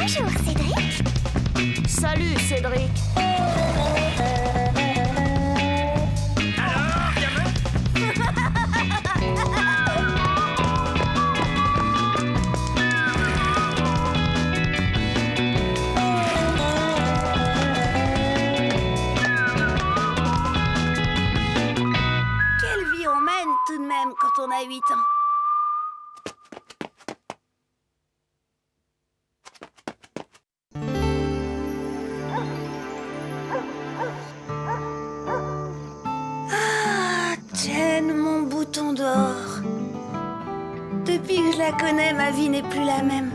Bonjour, Cédric. Salut, Cédric. Alors, gamin? Quelle vie on mène tout de même quand on a 8 ans. Ah, Jen, mon bouton d'or. Depuis que je la connais, ma vie n'est plus la même.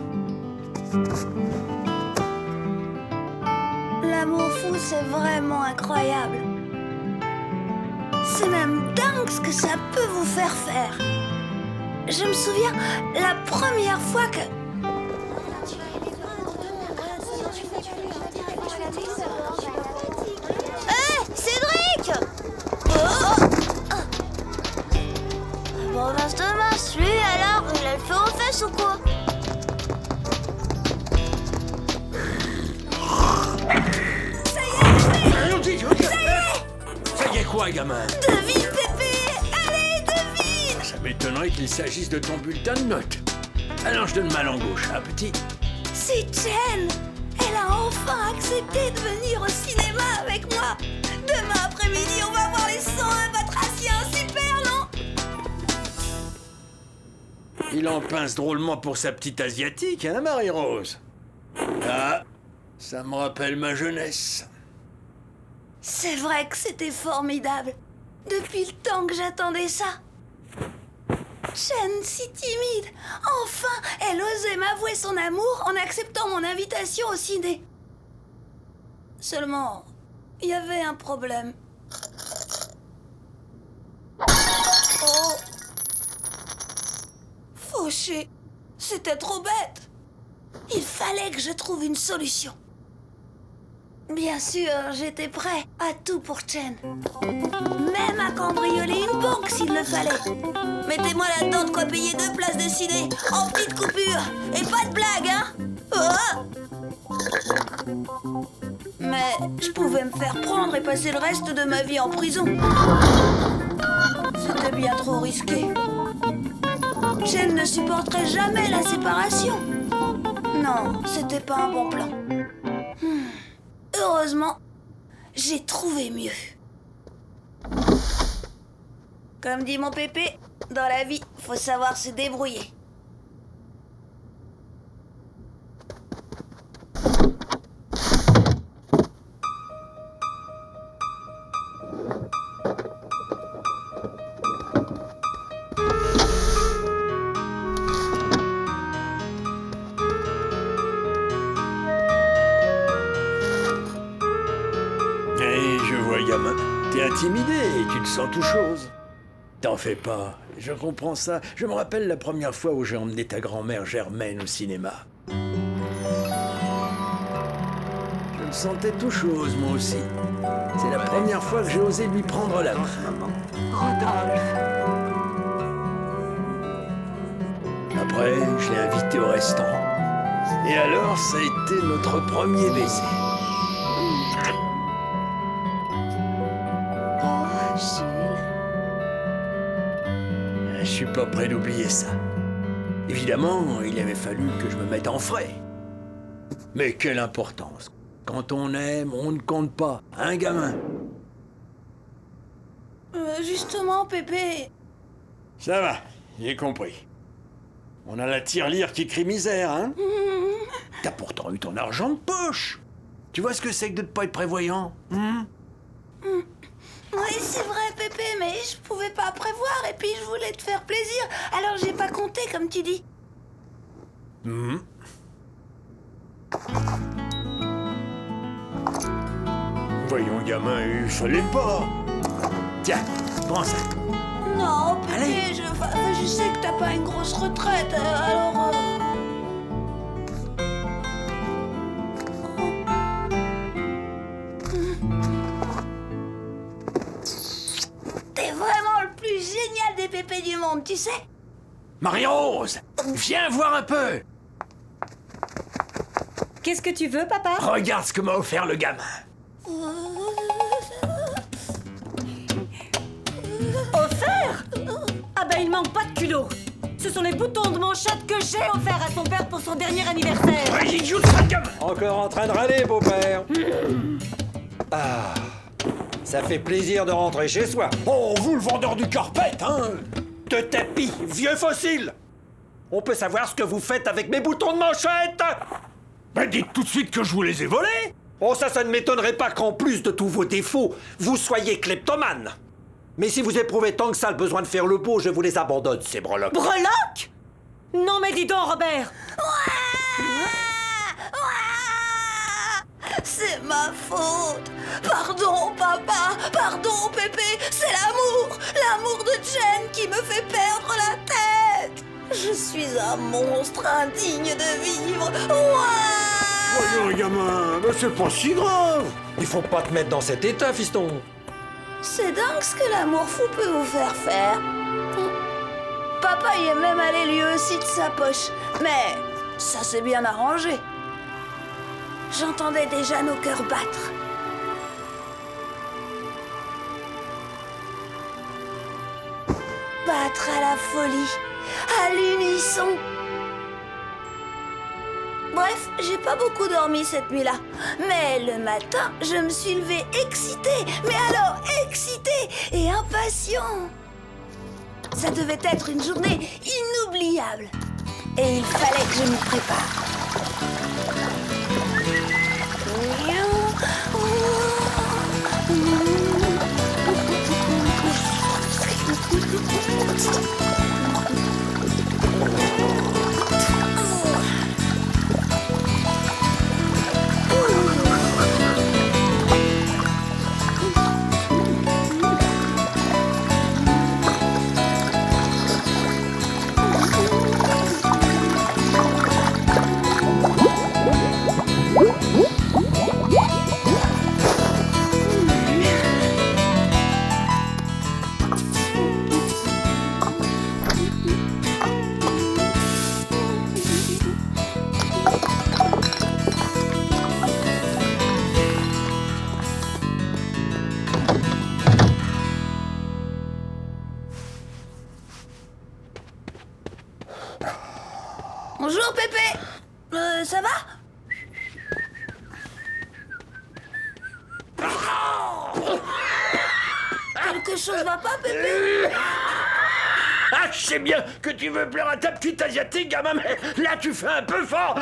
L'amour fou, c'est vraiment incroyable. C'est même dingue ce que ça peut vous faire faire. Je me souviens, la première fois que... Hé, Cédric! Bon, ben, je te marche, lui, alors, il a le feu aux fesses ou quoi? Ça y est quoi, gamin? Devine, Pépé! Allez, devine! Ça m'étonnerait qu'il s'agisse de ton bulletin de notes. Alors je donne ma langue gauche, hein, petit? C'est Jen! Elle a enfin accepté de venir au cinéma avec moi! Demain après-midi, on va voir les 101 batraciens! Super, non? Il en pince drôlement pour sa petite asiatique, hein, Marie-Rose? Ah, ça me rappelle ma jeunesse. C'est vrai que c'était formidable. Depuis le temps que j'attendais ça. Jen, si timide. Enfin, elle osait m'avouer son amour en acceptant mon invitation au ciné. Seulement, il y avait un problème. Oh! Fauché. C'était trop bête. Il fallait que je trouve une solution. Bien sûr, j'étais prêt à tout pour Jen. Même à cambrioler une banque s'il le fallait. Mettez-moi là-dedans de quoi payer 2 places de ciné, en petite coupure. Et pas de blague, hein? Oh! Mais je pouvais me faire prendre et passer le reste de ma vie en prison. C'était bien trop risqué. Jen ne supporterait jamais la séparation. Non, c'était pas un bon plan. Heureusement, j'ai trouvé mieux. Comme dit mon pépé, dans la vie, faut savoir se débrouiller. Je vois, gamin. T'es intimidé et tu te sens tout chose. T'en fais pas, je comprends ça. Je me rappelle la première fois où j'ai emmené ta grand-mère Germaine au cinéma. Je me sentais tout chose, moi aussi. C'est la première fois que j'ai osé lui prendre la main. Rodolphe. Après, je l'ai invité au restaurant. Et alors, ça a été notre premier baiser. Oh, Jules. Je suis pas prêt d'oublier ça. Évidemment, il avait fallu que je me mette en frais. Mais quelle importance. Quand on aime, on ne compte pas. Un gamin. Justement, Pépé. Ça va, j'ai compris. On a la tirelire qui crie misère, hein? T'as pourtant eu ton argent de poche. Tu vois ce que c'est que de ne pas être prévoyant, hein? Oui, c'est vrai, Pépé, mais je pouvais pas prévoir et puis je voulais te faire plaisir. Alors j'ai pas compté, comme tu dis. Voyons, gamin, il fallait pas. Tiens, prends ça. Non, Pépé, Allez. je sais que t'as pas une grosse retraite, alors... T'es vraiment le plus génial des pépés du monde, tu sais? Marie-Rose, viens voir un peu. Qu'est-ce que tu veux, papa? Regarde ce que m'a offert le gamin. Offert? Ah bah il manque pas de culot. Ce sont les boutons de manchette que j'ai offerts à son père pour son dernier anniversaire. Ouais, idiot de sale gamin. Encore en train de râler, beau-père. Ah, ça fait plaisir de rentrer chez soi. Oh, vous le vendeur du carpet, hein? De tapis, vieux fossile. On peut savoir ce que vous faites avec mes boutons de manchette? Ben dites tout de suite que je vous les ai volés. Oh, ça ne m'étonnerait pas qu'en plus de tous vos défauts, vous soyez kleptomane. Mais si vous éprouvez tant que ça le besoin de faire le beau, je vous les abandonne, ces breloques. Breloque? Non mais dis donc, Robert. C'est ma faute. Pardon, papa. Pardon, Pépé. C'est l'amour de Jen qui me fait perdre la tête. Je suis un monstre indigne de vivre. Voyons, gamin, ben, c'est pas si grave. Il faut pas te mettre dans cet état, fiston. C'est dingue ce que l'amour fou peut vous faire. Papa y est même allé lui aussi de sa poche. Mais ça s'est bien arrangé. J'entendais déjà nos cœurs battre. Battre à la folie, à l'unisson. Bref, j'ai pas beaucoup dormi cette nuit-là. Mais le matin, je me suis levée excitée. Mais alors excitée et impatient. Ça devait être une journée inoubliable. Et il fallait que je m'y prépare. Bonjour Pépé. Ça va? Quelque chose va pas, Pépé? Ah, je sais bien que tu veux plaire à ta petite asiatique, gamin, mais là tu fais un peu fort.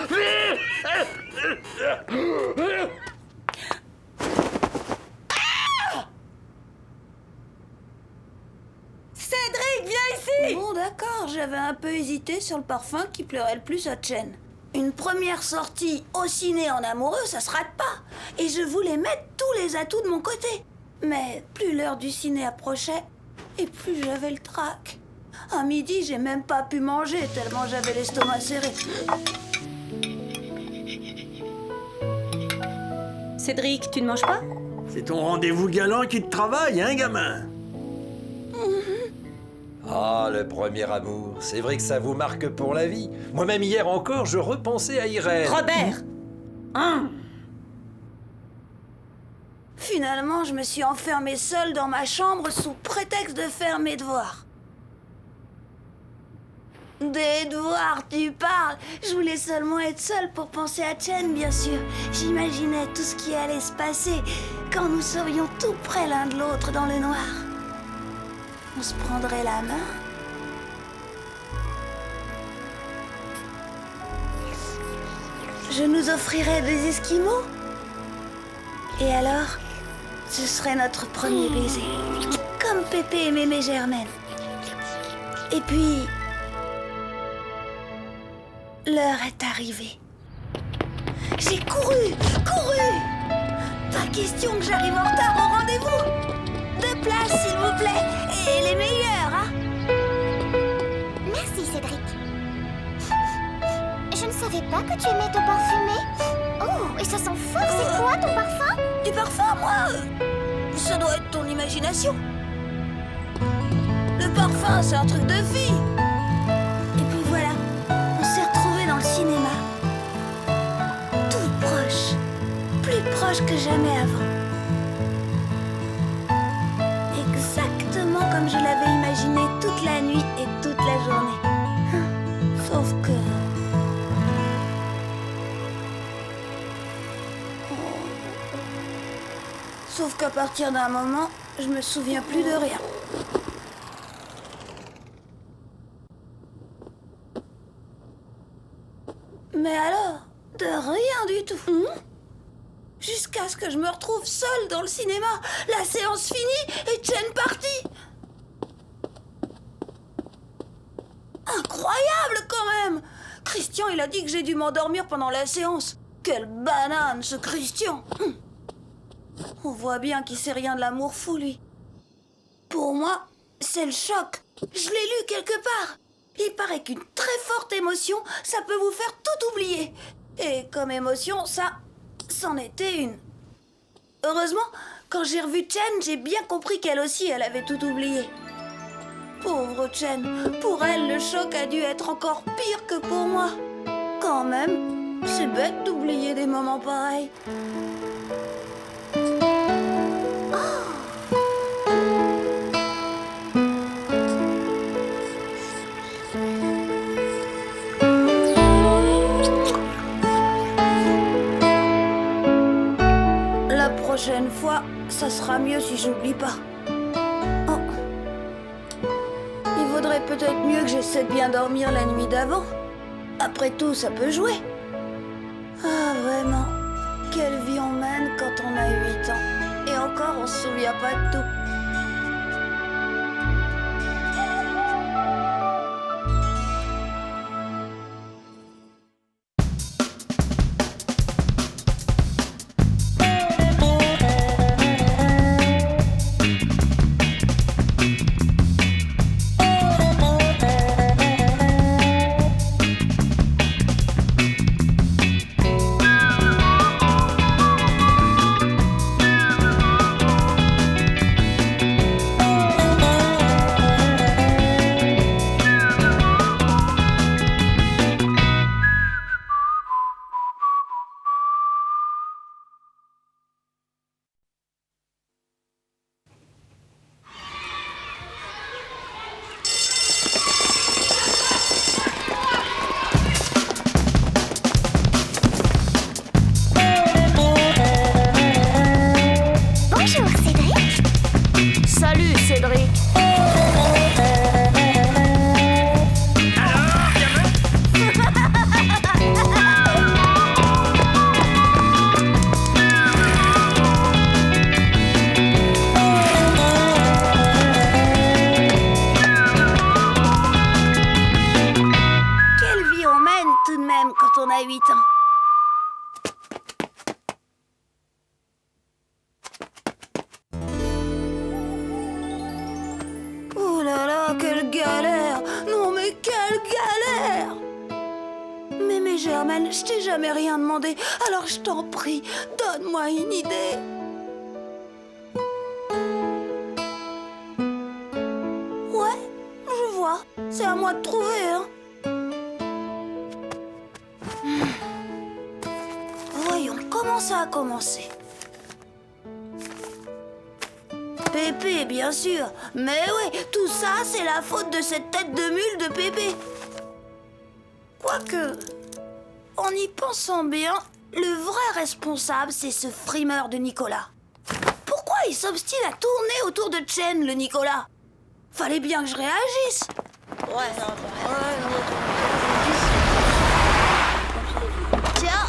Cédric, viens ici. Bon, d'accord, j'avais un peu hésité sur le parfum qui plairait le plus à Chen. Une première sortie au ciné en amoureux, ça se rate pas. Et je voulais mettre tous les atouts de mon côté. Mais plus l'heure du ciné approchait, et plus j'avais le trac. À midi, j'ai même pas pu manger tellement j'avais l'estomac serré. Cédric, tu ne manges pas? C'est ton rendez-vous galant qui te travaille, hein, gamin? Ah, le premier amour. C'est vrai que ça vous marque pour la vie. Moi-même, hier encore, je repensais à Irène. Robert! Hein? Finalement, je me suis enfermée seule dans ma chambre sous prétexte de faire mes devoirs. Des devoirs, tu parles. Je voulais seulement être seule pour penser à Chen, bien sûr. J'imaginais tout ce qui allait se passer quand nous serions tout près l'un de l'autre dans le noir. On se prendrait la main. Je nous offrirais des esquimaux. Et alors, ce serait notre premier baiser. Comme Pépé et Mémé Germaine. Et puis, l'heure est arrivée. J'ai couru. Pas question que j'arrive en retard au rendez-vous. 2 places, s'il vous plaît. Et les meilleures, hein. Merci, Cédric. Je ne savais pas que tu aimais te parfumer. Oh, et ça sent fort. C'est quoi ton parfum? Du parfum, moi ça doit être ton imagination. Le parfum, c'est un truc de fille. Et puis voilà, on s'est retrouvés dans le cinéma. Toute proche que jamais avant. Exactement comme je l'avais imaginé toute la nuit et toute la journée. Sauf que... Sauf qu'à partir d'un moment, je me souviens plus de rien. Mais alors, de rien du tout. Jusqu'à ce que je me retrouve seule dans le cinéma, la séance finie et Chen partie. Incroyable quand même! Christian, il a dit que j'ai dû m'endormir pendant la séance. Quelle banane, ce Christian! On voit bien qu'il sait rien de l'amour fou, lui. Pour moi, c'est le choc. Je l'ai lu quelque part. Il paraît qu'une très forte émotion, ça peut vous faire tout oublier. Et comme émotion, ça, c'en était une. Heureusement, quand j'ai revu Chen, j'ai bien compris qu'elle aussi, elle avait tout oublié. Pauvre Chen, pour elle, le choc a dû être encore pire que pour moi. Quand même, c'est bête d'oublier des moments pareils. La prochaine fois, ça sera mieux si j'oublie pas. Oh. Il vaudrait peut-être mieux que j'essaie de bien dormir la nuit d'avant. Après tout, ça peut jouer. Ah, vraiment. Quelle vie on mène quand on a 8 ans. Et encore, on se souvient pas de tout. Bonjour, Cédric. Salut, Cédric. Quelle vie on mène tout de même quand on a 8 ans. Oh là là, quelle galère! Non mais quelle galère! Mais Germaine, je t'ai jamais rien demandé, alors je t'en prie, donne-moi une idée. Ouais, je vois, c'est à moi de trouver, hein. Voyons, comment ça a commencé? Pépé, bien sûr. Mais oui, tout ça, c'est la faute de cette tête de mule de Pépé. Quoique, en y pensant bien, le vrai responsable, c'est ce frimeur de Nicolas. Pourquoi il s'obstine à tourner autour de Chen, le Nicolas? Fallait bien que je réagisse. Tiens,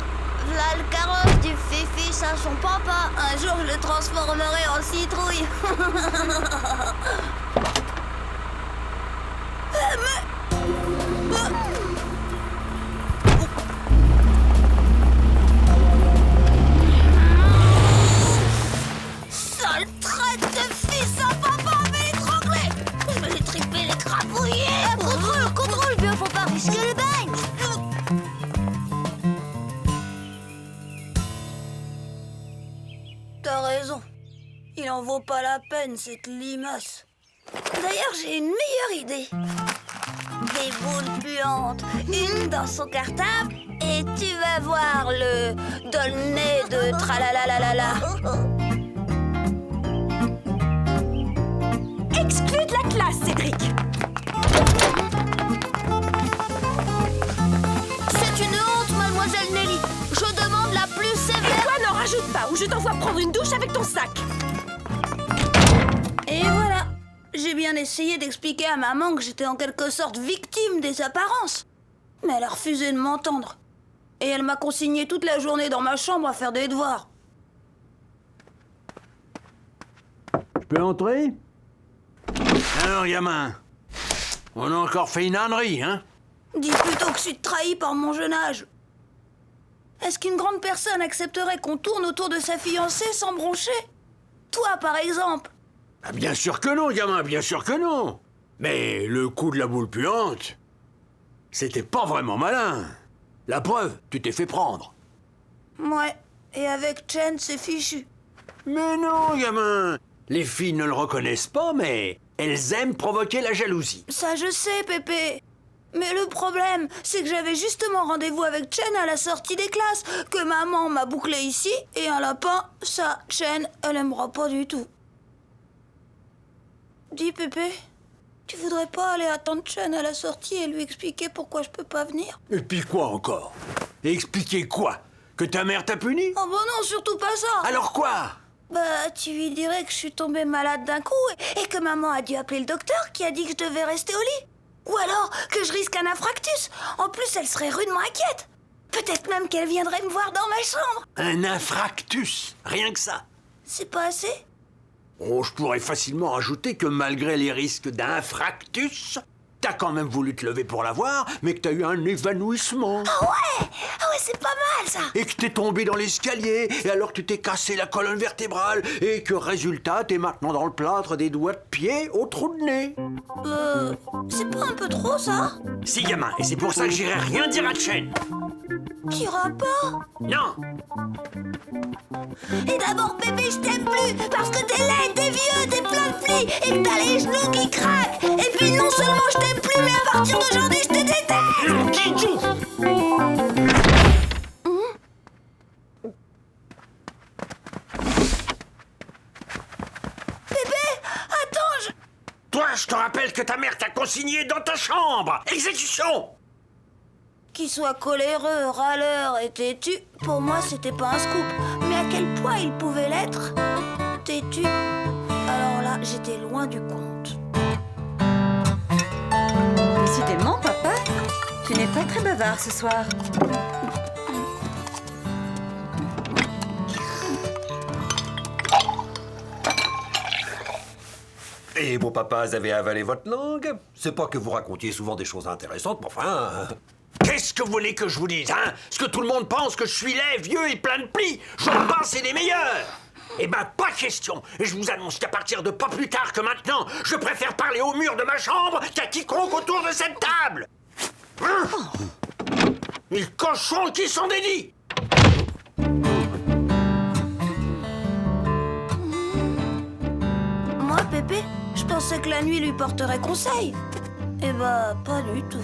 voilà le carrosse du Fifi, ça son papa. Un jour, je le transformerai en citrouille. Sale traite de fils à papa, mais étranglé. Je vais les triper, les crapouiller. Contrôle, vieux, faut pas risquer le bain. T'as raison. Il en vaut pas la peine, cette limace. D'ailleurs, j'ai une meilleure idée. Des boules puantes, une dans son cartable, et tu vas voir, faire le dolné de tralalalala. Exclu de la classe, Cédric. C'est une honte, mademoiselle Nelly. Je demande la plus Et sévère. toi, n'en rajoute pas, ou je t'envoie prendre une douche avec ton sac. Et voilà. J'ai bien essayé d'expliquer à maman que j'étais en quelque sorte victime des apparences. Mais elle a refusé de m'entendre. Et elle m'a consigné toute la journée dans ma chambre à faire des devoirs. Je peux entrer? Alors, gamin, on a encore fait une ânerie, hein? Dis plutôt que je suis trahi par mon jeune âge. Est-ce qu'une grande personne accepterait qu'on tourne autour de sa fiancée sans broncher? Toi, par exemple. Ah, bien sûr que non, gamin, bien sûr que non. Mais le coup de la boule puante, c'était pas vraiment malin. La preuve, tu t'es fait prendre. Ouais, et avec Chen, c'est fichu. Mais non, gamin. Les filles ne le reconnaissent pas, mais elles aiment provoquer la jalousie. Ça, je sais, Pépé. Mais le problème, c'est que j'avais justement rendez-vous avec Chen à la sortie des classes, que maman m'a bouclé ici, et un lapin, ça, Chen, elle aimera pas du tout. Dis, Pépé, tu voudrais pas aller attendre Chen à la sortie et lui expliquer pourquoi je peux pas venir? Et puis quoi encore? Expliquer quoi? Que ta mère t'a puni? Oh bah non, surtout pas ça. Alors quoi? Bah, tu lui dirais que je suis tombée malade d'un coup et que maman a dû appeler le docteur qui a dit que je devais rester au lit. Ou alors que je risque un infractus. En plus, elle serait rudement inquiète. Peut-être même qu'elle viendrait me voir dans ma chambre. Un infractus, rien que ça. C'est pas assez? Oh, je pourrais facilement rajouter que malgré les risques d'infractus, t'as quand même voulu te lever pour la voir, mais que t'as eu un évanouissement. Ah ouais, c'est pas mal ça. Et que t'es tombé dans l'escalier, et alors tu t'es cassé la colonne vertébrale, et que résultat, t'es maintenant dans le plâtre des doigts de pied au trou de nez. C'est pas un peu trop ça? Si, gamin, et c'est pour ça que j'irai rien dire à Chen. T'iras pas? Non. Et d'abord, bébé, je t'aime plus parce que t'es laid, t'es vieux, t'es plein de plis et que t'as les genoux qui craquent. Et puis non seulement je t'aime plus, mais à partir d'aujourd'hui, je te déteste. Kidou. Attends, Toi, je te rappelle que ta mère t'a consigné dans ta chambre. Exécution. Qu'il soit coléreux, râleur et têtu, pour moi c'était pas un scoop. Mais à quel point il pouvait l'être? Têtu. Alors là, j'étais loin du compte. Décidément, papa, tu n'es pas très bavard ce soir. Et vos papas avaient avalé votre langue? C'est pas que vous racontiez souvent des choses intéressantes, mais enfin... Qu'est-ce que vous voulez que je vous dise, hein? Est-ce que tout le monde pense que je suis laid, vieux et plein de plis? J'en passe et des meilleurs! Eh ben, pas question! Et je vous annonce qu'à partir de pas plus tard que maintenant, je préfère parler au mur de ma chambre qu'à quiconque autour de cette table! Et le cochon qui s'en dédie! Moi, Pépé, je pensais que la nuit lui porterait conseil. Eh bah, pas du tout.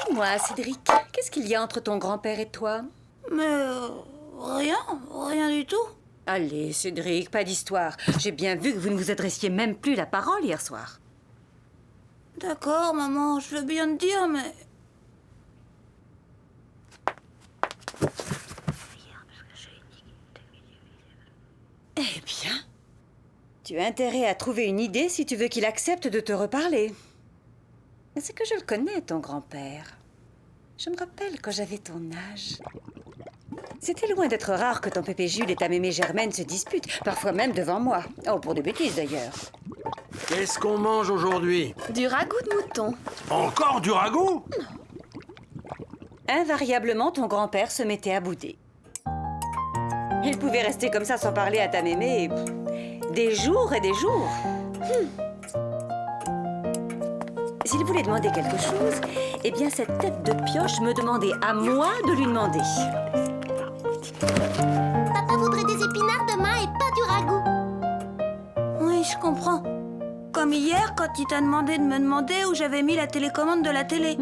Dis-moi, Cédric, qu'est-ce qu'il y a entre ton grand-père et toi? Mais rien du tout. Allez, Cédric, pas d'histoire. J'ai bien vu que vous ne vous adressiez même plus la parole hier soir. D'accord, maman, je veux bien te dire, mais... Eh bien, tu as intérêt à trouver une idée si tu veux qu'il accepte de te reparler. Mais c'est que je le connais, ton grand-père. Je me rappelle quand j'avais ton âge. C'était loin d'être rare que ton pépé Jules et ta mémé Germaine se disputent, parfois même devant moi. Oh, pour des bêtises d'ailleurs. Qu'est-ce qu'on mange aujourd'hui? Du ragoût de mouton. Encore du ragoût? Invariablement, ton grand-père se mettait à bouder. Il pouvait rester comme ça sans parler à ta mémé des jours et des jours. S'il voulait demander quelque chose, eh bien cette tête de pioche me demandait à moi de lui demander. Papa voudrait des épinards demain et pas du ragoût. Oui, je comprends. Comme hier, quand il t'a demandé de me demander où j'avais mis la télécommande de la télé.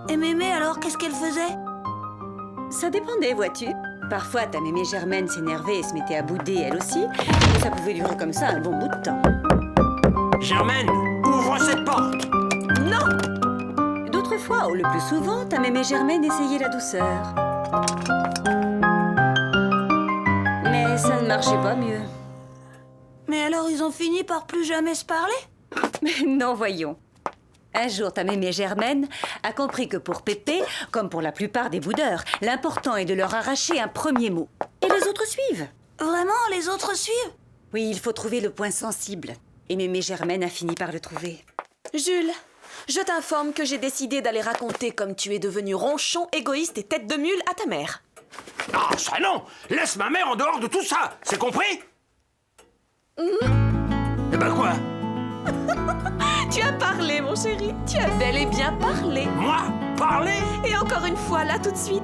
Et Mémé, alors, qu'est-ce qu'elle faisait? Ça dépendait, vois-tu. Parfois, ta mémé Germaine s'énervait et se mettait à bouder, elle aussi. Et ça pouvait durer comme ça un bon bout de temps. Germaine, ouvre cette porte. Non! D'autres fois, ou le plus souvent, ta mémé Germaine essayait la douceur. Mais ça ne marchait pas mieux. Mais alors, ils ont fini par plus jamais se parler? Mais non, voyons. Un jour, ta mémé Germaine a compris que pour Pépé, comme pour la plupart des boudeurs, l'important est de leur arracher un premier mot. Et les autres suivent. Vraiment, les autres suivent? Oui, il faut trouver le point sensible. Et mémé Germaine a fini par le trouver. Jules, je t'informe que j'ai décidé d'aller raconter comme tu es devenu ronchon, égoïste et tête de mule à ta mère. Ah, ça non. Laisse ma mère en dehors de tout ça. C'est compris? Eh ben quoi? Tu as parlé, mon chéri. Tu as bel et bien parlé. Moi? Parler? Et encore une fois, là, tout de suite.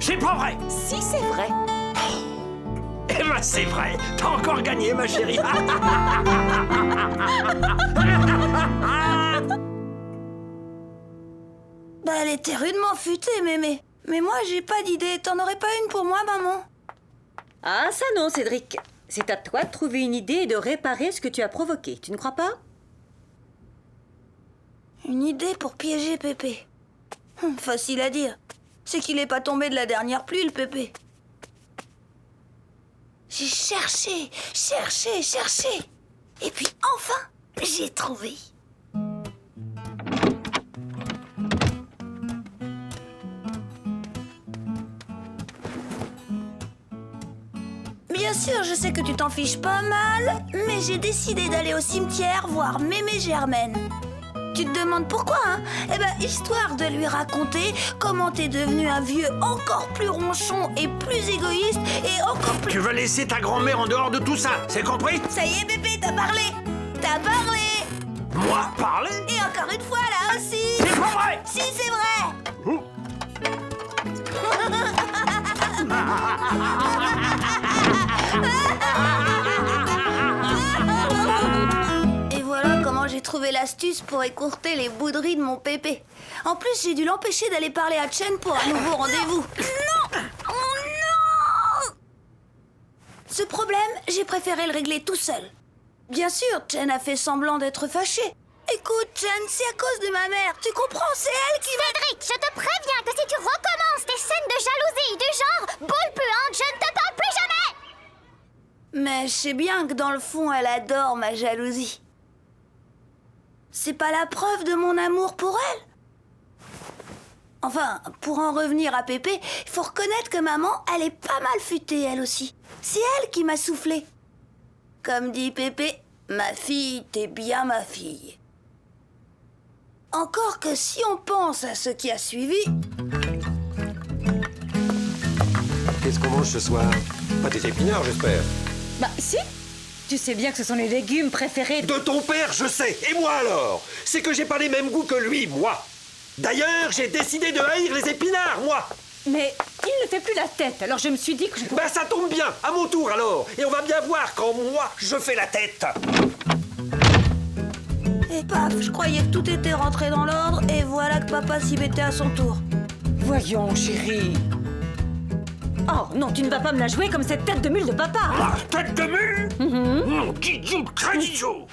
C'est pas vrai. Si, c'est vrai. Eh ben c'est vrai. T'as encore gagné, ma chérie. Bah, elle était rudement futée, Mémé. Mais moi, j'ai pas d'idée. T'en aurais pas une pour moi, maman? Ah, ça non, Cédric. C'est à toi de trouver une idée et de réparer ce que tu as provoqué. Tu ne crois pas? Une idée pour piéger Pépé. Facile à dire. C'est qu'il est pas tombé de la dernière pluie, le Pépé. J'ai cherché. Et puis enfin, j'ai trouvé. Bien sûr, je sais que tu t'en fiches pas mal, mais j'ai décidé d'aller au cimetière voir Mémé Germaine. Tu te demandes pourquoi, hein? Eh ben, histoire de lui raconter comment t'es devenu un vieux encore plus ronchon et plus égoïste et encore plus... Tu vas laisser ta grand-mère en dehors de tout ça. C'est compris? Ça y est, Pépé, t'as parlé! T'as parlé! Moi, parler? Et encore une fois, là aussi! C'est pas vrai! Si, c'est vrai! Et voilà comment j'ai trouvé l'astuce pour écourter les bouderies de mon Pépé. En plus, j'ai dû l'empêcher d'aller parler à Chen pour un nouveau rendez-vous. Non! Oh non! Ce problème, j'ai préféré le régler tout seul. Bien sûr, Chen a fait semblant d'être fâchée. Écoute, Chen, c'est à cause de ma mère. Tu comprends, c'est elle qui va... Cédric, je te préviens que si tu recommences tes scènes de jalousie du genre boule puante, je ne te parle plus jamais. Mais je sais bien que dans le fond, elle adore ma jalousie. C'est pas la preuve de mon amour pour elle. Enfin, pour en revenir à Pépé, il faut reconnaître que maman, elle est pas mal futée, elle aussi. C'est elle qui m'a soufflé. Comme dit Pépé, ma fille, t'es bien ma fille. Encore que si on pense à ce qui a suivi... Qu'est-ce qu'on mange ce soir? Pas des épinards, j'espère. Bah, si. Tu sais bien que ce sont les légumes préférés De ton père, je sais. Et moi alors? C'est que j'ai pas les mêmes goûts que lui, moi. D'ailleurs, j'ai décidé de haïr les épinards, moi. Mais il ne fait plus la tête, alors je me suis dit que je... Ben ça tombe bien, à mon tour alors. Et on va bien voir quand moi, je fais la tête. Et paf, je croyais que tout était rentré dans l'ordre, et voilà que papa s'y mettait à son tour. Voyons, chérie. Oh, non, tu ne vas pas me la jouer comme cette tête de mule de papa. Ah, tête de mule? Dijou, tradijou.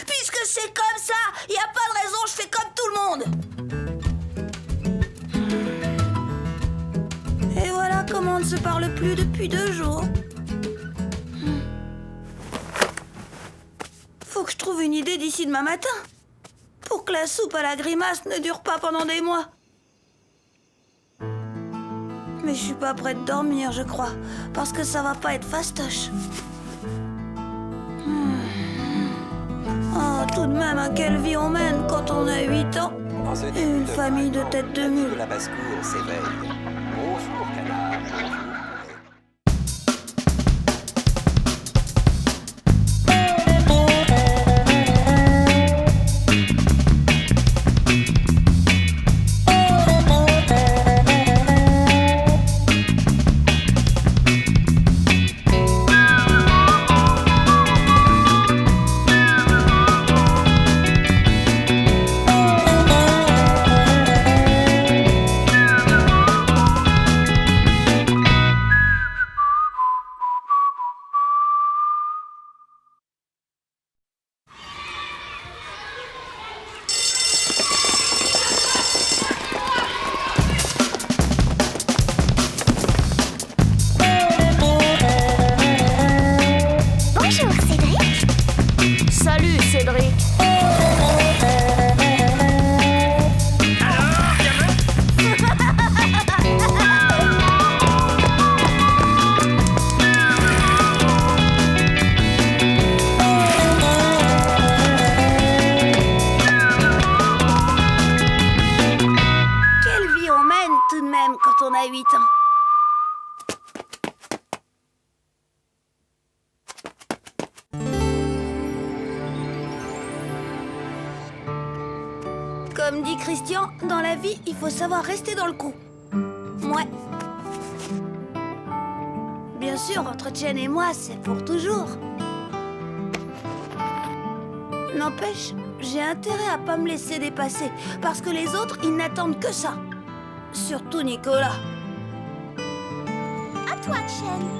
Puisque c'est comme ça, il n'y a pas de raison, je fais comme tout le monde. Et voilà comment on ne se parle plus depuis 2 jours. Faut que je trouve une idée d'ici demain matin. Pour que la soupe à la grimace ne dure pas pendant des mois. Mais je suis pas prête de dormir, je crois. Parce que ça va pas être fastoche. Oh, Oh, tout de même, à quelle vie on mène quand on a 8 ans En ce et début une de famille de printemps, têtes de la vie mule. de la basse-cour s'éveille. Bonjour, canard. Bonjour. Bonjour, Cédric. Salut, Cédric. Quelle vie on mène tout de même quand on a 8 ans. Comme dit Christian, dans la vie, il faut savoir rester dans le coup. Ouais. Bien sûr, entre Chen et moi, c'est pour toujours. N'empêche, j'ai intérêt à pas me laisser dépasser, parce que les autres, ils n'attendent que ça. Surtout Nicolas. À toi, Chen.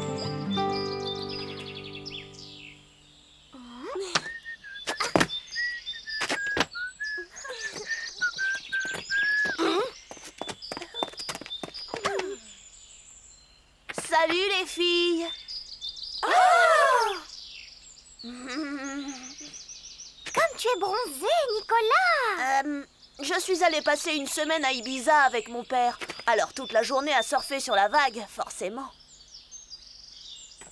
Salut les filles. Comme tu es bronzé, Nicolas. Je suis allée passer une semaine à Ibiza avec mon père. Alors toute la journée à surfer sur la vague, forcément.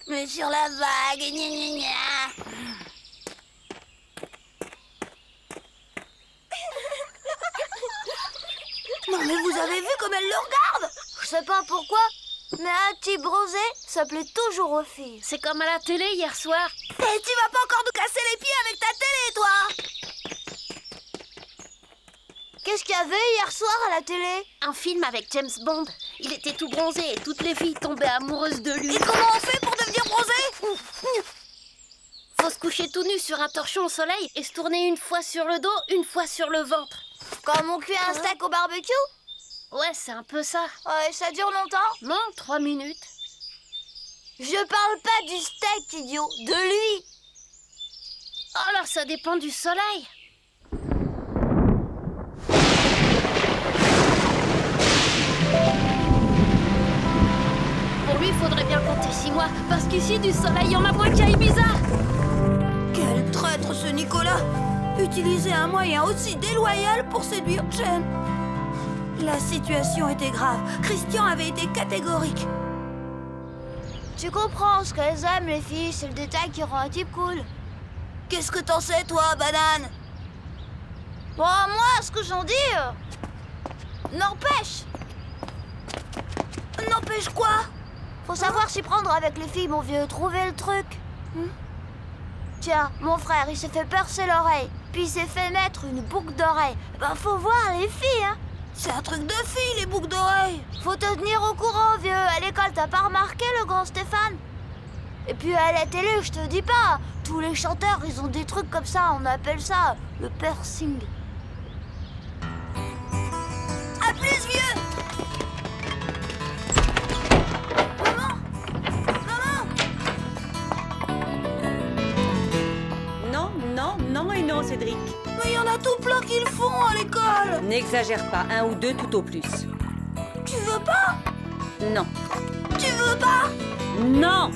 Mais sur la vague, gna gna gna. Non mais vous avez vu comme elle le regarde? Je sais pas pourquoi, mais un type bronzé, ça plaît toujours aux filles. C'est comme à la télé hier soir. Et tu vas pas encore nous casser les pieds avec ta télé, toi? Qu'est-ce qu'il y avait hier soir à la télé? Un film avec James Bond. Il était tout bronzé et toutes les filles tombaient amoureuses de lui. Et comment on fait pour devenir bronzé? Faut se coucher tout nu sur un torchon au soleil et se tourner une fois sur le dos, une fois sur le ventre. Comme on cuit un steak au barbecue? Ouais, c'est un peu ça. Ouais, ça dure longtemps? Non, 3 minutes. Je parle pas du steak, idiot, de lui. Alors ça dépend du soleil. Pour lui, il faudrait bien compter 6 mois, parce qu'ici, du soleil, il y en a moins qu'à Ibiza. Quel traître ce Nicolas! Utiliser un moyen aussi déloyal pour séduire Chen. La situation était grave. Christian avait été catégorique. Tu comprends, ce qu'elles aiment, les filles, c'est le détail qui rend un type cool. Qu'est-ce que t'en sais, toi, banane? Bon, moi, ce que j'en dis... N'empêche. N'empêche quoi? Faut savoir s'y prendre avec les filles, mon vieux. Trouver le truc. Tiens, mon frère, il s'est fait percer l'oreille. Puis il s'est fait mettre une boucle d'oreille. Ben, faut voir les filles, hein. C'est un truc de fille, les boucles d'oreilles. Faut te tenir au courant, vieux. À l'école, t'as pas remarqué le grand Stéphane? Et puis à la télé, je te dis pas. Tous les chanteurs, ils ont des trucs comme ça. On appelle ça le piercing. À plus, vieux. Maman. Non, non, non et non, Cédric. Mais il y en a tout plein qui le font à l'école. N'exagère pas, 1 ou 2 tout au plus. Tu veux pas? Non. Tu veux pas? Non!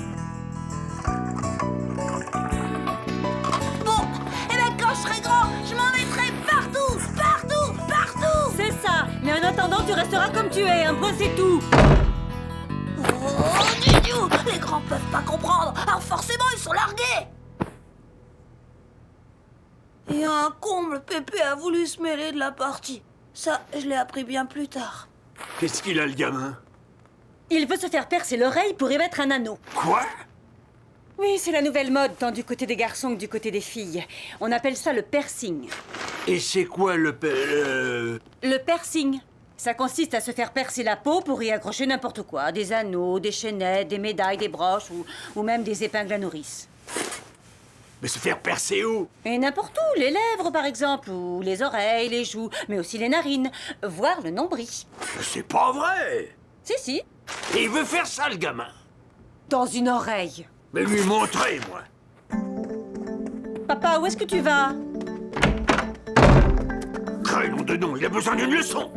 Bon, et ben quand je serai grand, je m'en mettrai partout, partout, partout. C'est ça! Mais en attendant, tu resteras comme tu es, un point c'est tout! Oh, idiot! Les grands peuvent pas comprendre, alors forcément ils sont largués. Et un comble, Pépé a voulu se mêler de la partie. Ça, je l'ai appris bien plus tard. Qu'est-ce qu'il a, le gamin? Il veut se faire percer l'oreille pour y mettre un anneau. Quoi? Oui, c'est la nouvelle mode, tant du côté des garçons que du côté des filles. On appelle ça le piercing. Et c'est quoi le... Le piercing, ça consiste à se faire percer la peau pour y accrocher n'importe quoi. Des anneaux, des chaînettes, des médailles, des broches ou même des épingles à nourrice. Mais se faire percer où? Et n'importe où, les lèvres par exemple, ou les oreilles, les joues, mais aussi les narines, voire le nombril. C'est pas vrai! Si. Et il veut faire ça, le gamin? Dans une oreille. Mais lui montrer, moi! Papa, où est-ce que tu vas? Crénom de nom, il a besoin d'une leçon!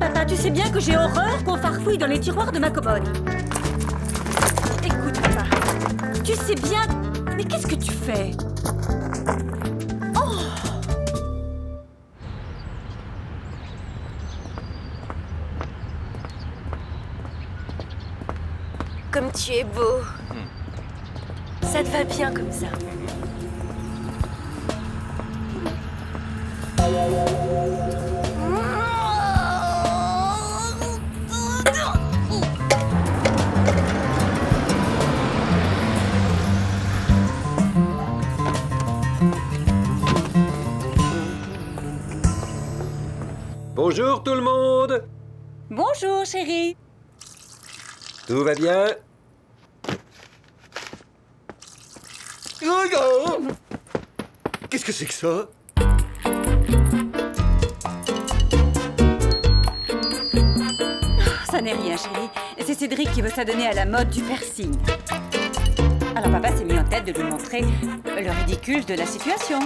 Papa, tu sais bien que j'ai horreur qu'on farfouille dans les tiroirs de ma commode. Écoute, papa, tu sais bien... Mais qu'est-ce que tu fais? Comme tu es beau. Ça te va bien comme ça. Bonjour tout le monde. Bonjour, chérie. Tout va bien? Regarde! Qu'est-ce que c'est que ça? Ça n'est rien, chérie. C'est Cédric qui veut s'adonner à la mode du piercing. Alors papa s'est mis en tête de lui montrer le ridicule de la situation.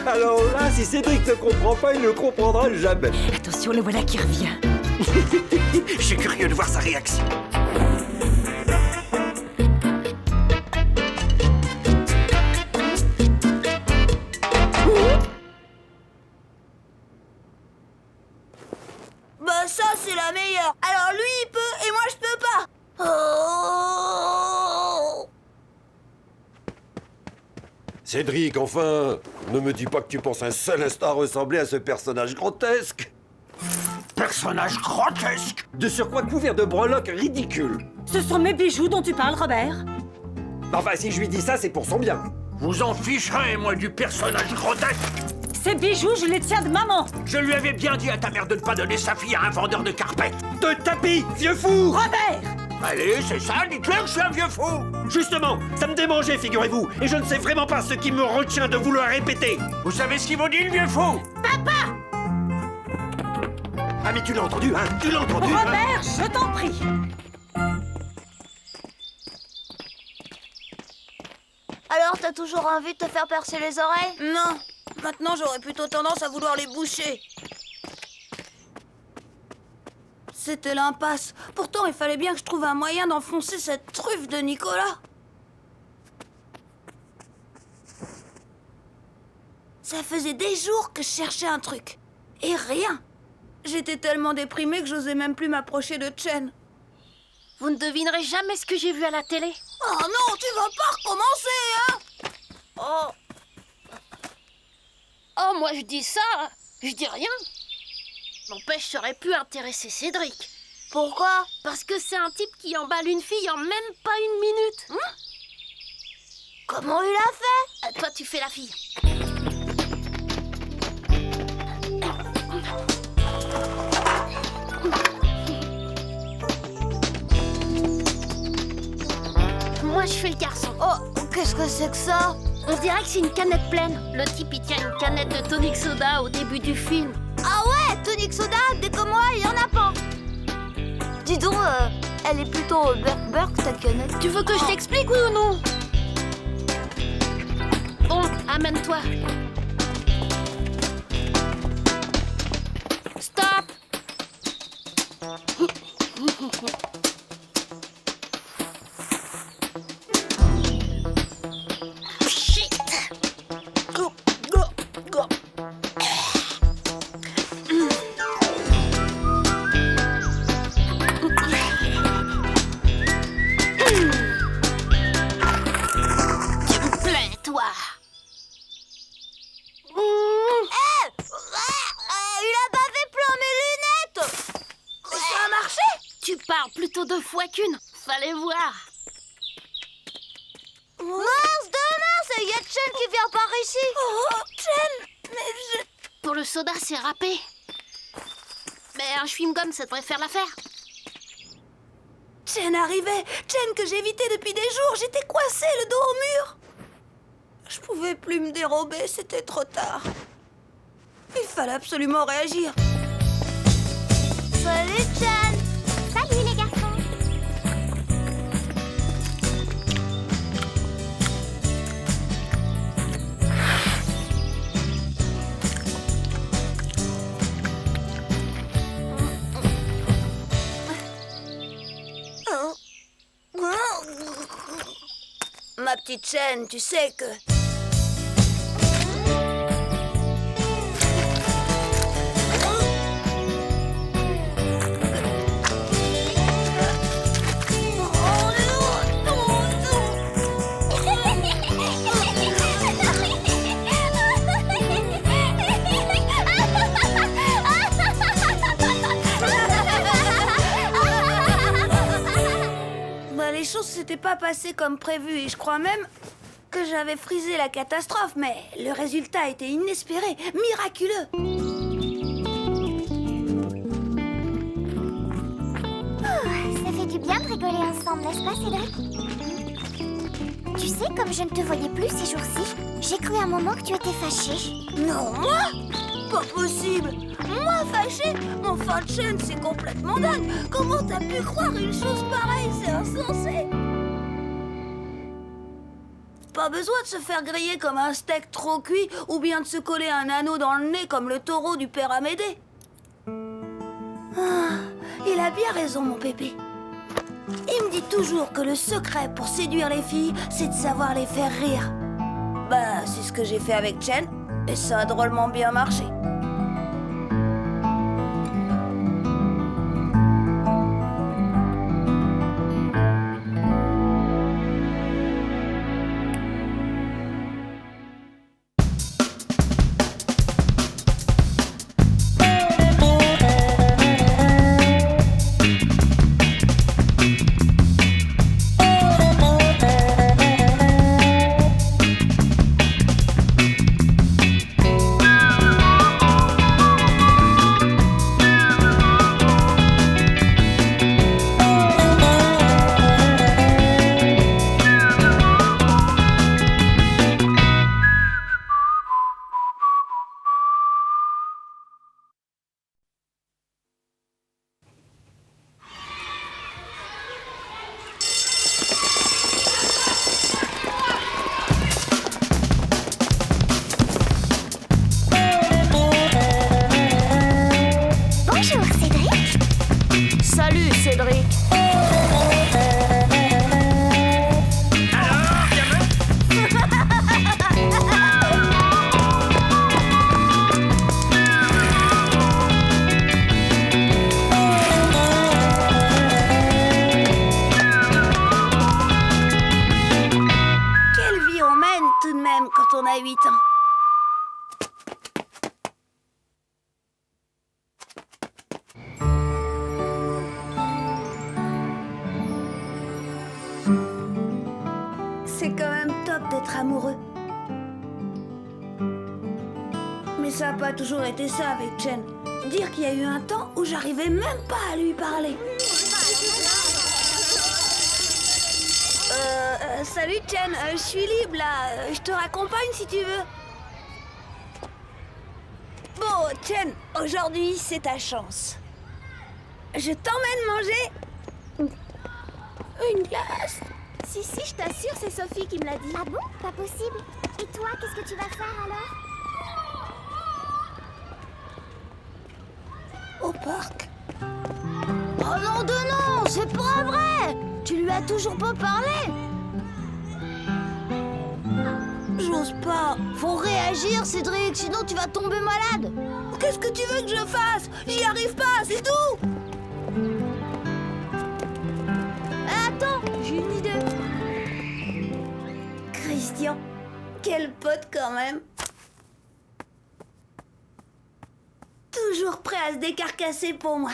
Alors là, si Cédric ne comprend pas, il ne comprendra jamais. Attention, le voilà qui revient. Je suis curieux de voir sa réaction. Bah ça, c'est la meilleure. Alors lui, il peut et moi, je peux pas. Oh! Cédric, enfin, ne me dis pas que tu penses un seul instant ressembler à ce personnage grotesque. Personnage grotesque! De surcroît couvert de breloques ridicules. Ce sont mes bijoux dont tu parles, Robert. Enfin, si je lui dis ça, c'est pour son bien. Vous en ficherez, moi, du personnage grotesque! Ces bijoux, je les tiens de maman. Je lui avais bien dit à ta mère de ne pas donner sa fille à un vendeur de carpettes! De tapis, vieux fou! Robert! Allez, c'est ça, dites-le que je suis un vieux fou! Justement, ça me démangeait, figurez-vous, et je ne sais vraiment pas ce qui me retient de vous le répéter. Vous savez ce qu'il vous dit, le vieux fou? Ah mais tu l'as entendu, hein? Tu l'as entendu, hein? Robert, je t'en prie. Alors, t'as toujours envie de te faire percer les oreilles? Non, maintenant j'aurais plutôt tendance à vouloir les boucher. C'était l'impasse. Pourtant, il fallait bien que je trouve un moyen d'enfoncer cette truffe de Nicolas. Ça faisait des jours que je cherchais un truc. Et rien. J'étais tellement déprimée que j'osais même plus m'approcher de Chen. Vous ne devinerez jamais ce que j'ai vu à la télé. Oh non, tu vas pas recommencer, hein? Oh. Oh, moi je dis ça, je dis rien. N'empêche, ça aurait pu intéresser Cédric. Pourquoi? Parce que c'est un type qui emballe une fille en même pas une minute. Comment il a fait? Toi, tu fais la fille. Moi, je fais le garçon. Oh, qu'est-ce que c'est que ça? On dirait que c'est une canette pleine. Le type, il tient une canette de tonic soda au début du film. Ah ouais, tonic soda, dès que moi, il y en a pas. Dis donc, elle est plutôt burk ta canette. Tu veux que je t'explique, oui ou non? Amène-toi. Stop. Shit. Go, go, go. Tu me plais, toi. Il a bavé plein mes lunettes. Ça a marché? Tu parles plutôt 2 fois qu'une. Fallait voir. Mince de mince, il y a Chen qui vient par ici. Oh, Chen, mais je... Pour le soda, c'est râpé. Mais un chewing-gum, ça devrait faire l'affaire. Chen arrivait. Chen que j'évitais depuis des jours. J'étais coincée, le dos au mur. Je pouvais plus me dérober, c'était trop tard. Il fallait absolument réagir. Salut Chen. Salut les garçons. Ma petite Chen, tu sais que... Bah, les choses s'étaient pas passées comme prévu et je crois même que j'avais frisé la catastrophe, mais le résultat était inespéré, miraculeux. Ça fait du bien de rigoler ensemble, n'est-ce pas, Cédric? Tu sais, comme je ne te voyais plus ces jours-ci, j'ai cru un moment que tu étais fâché. Non, moi? Pas possible. Moi, fâché? Mon fin de chaîne, c'est complètement dingue. Comment t'as pu croire une chose pareille? C'est insensé. Pas besoin de se faire griller comme un steak trop cuit ou bien de se coller un anneau dans le nez comme le taureau du père Amédée. Ah, il a bien raison, mon pépé. Il me dit toujours que le secret pour séduire les filles, c'est de savoir les faire rire. Bah, c'est ce que j'ai fait avec Chen, et ça a drôlement bien marché. Bonjour, Cédric. Salut Cédric. Quelle vie on mène tout de même quand on a 8 ans. C'est quand même top d'être amoureux. Mais ça n'a pas toujours été ça avec Chen. Dire qu'il y a eu un temps où j'arrivais même pas à lui parler. Salut Chen, je suis libre là. Je te raccompagne si tu veux. Bon, Chen, aujourd'hui c'est ta chance. Je t'emmène manger une glace Si, je t'assure, c'est Sophie qui me l'a dit. Ah bon? Pas possible. Et toi, qu'est-ce que tu vas faire alors? Au parc. Oh non de non, c'est pas vrai. Tu lui as toujours pas parlé. J'ose pas. Faut réagir, Cédric, sinon tu vas tomber malade. Qu'est-ce que tu veux que je fasse? J'y arrive pas, c'est tout. Attends, j'ai une idée. Christian, quel pote quand même. Toujours prêt à se décarcasser pour moi.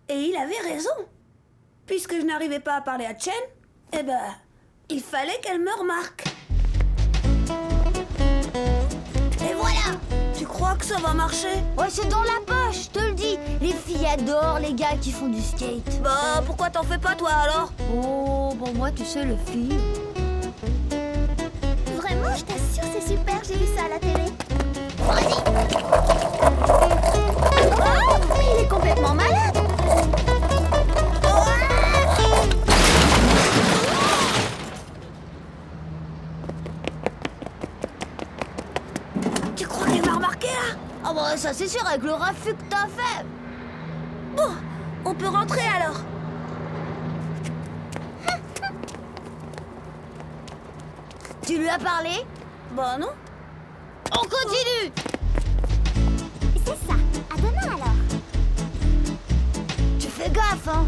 Et il avait raison. Puisque je n'arrivais pas à parler à Chen, eh ben, il fallait qu'elle me remarque. Et voilà! Tu crois que ça va marcher? Ouais, c'est dans la poche, je te le dis. Les filles adorent les gars qui font du skate. Bah, pourquoi t'en fais pas toi alors? Oh, bon moi tu sais, le film. Vraiment, je t'assure, c'est super, j'ai vu ça à la télé. Oh, mais il est complètement malade. Tu crois qu'elle m'a remarqué là? Ah bah ça c'est sûr, avec le raffut que t'as fait. Bon, on peut rentrer alors. Tu lui as parlé? Bah non. On continue. C'est ça. À demain alors. Tu fais gaffe, hein.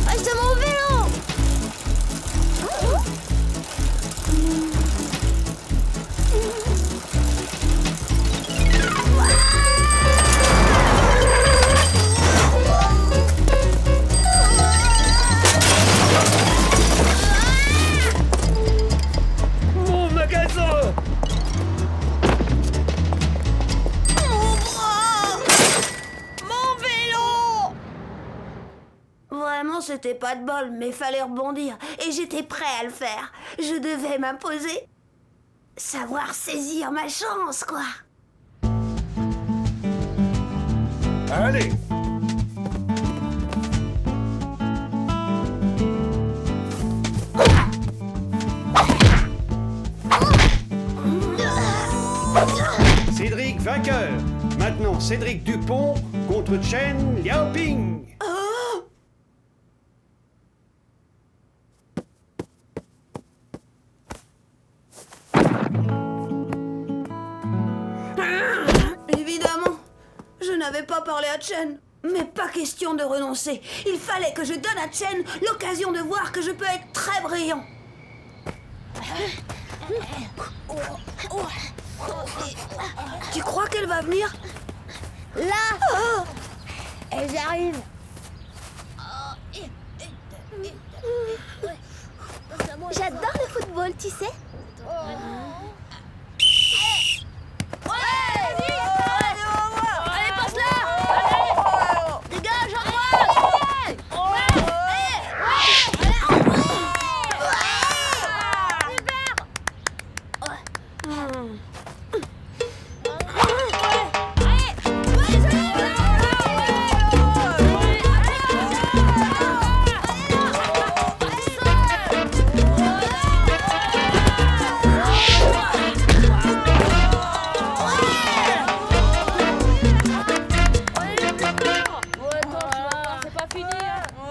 Ah, c'est mon vélo. Mon magasin! Mon vélo! Vraiment, c'était pas de bol, mais fallait rebondir. Et j'étais prêt à le faire. Je devais m'imposer. Savoir saisir ma chance, quoi. Allez! Cédric vainqueur. Maintenant, Cédric Dupont contre Chen Liaoping. Évidemment, je n'avais pas parlé à Chen. Mais pas question de renoncer. Il fallait que je donne à Chen l'occasion de voir que je peux être très brillant. Tu crois qu'elle va venir? Là. Elles arrivent. J'adore le football, tu sais. Allez, passe-la. Dégage, à droite.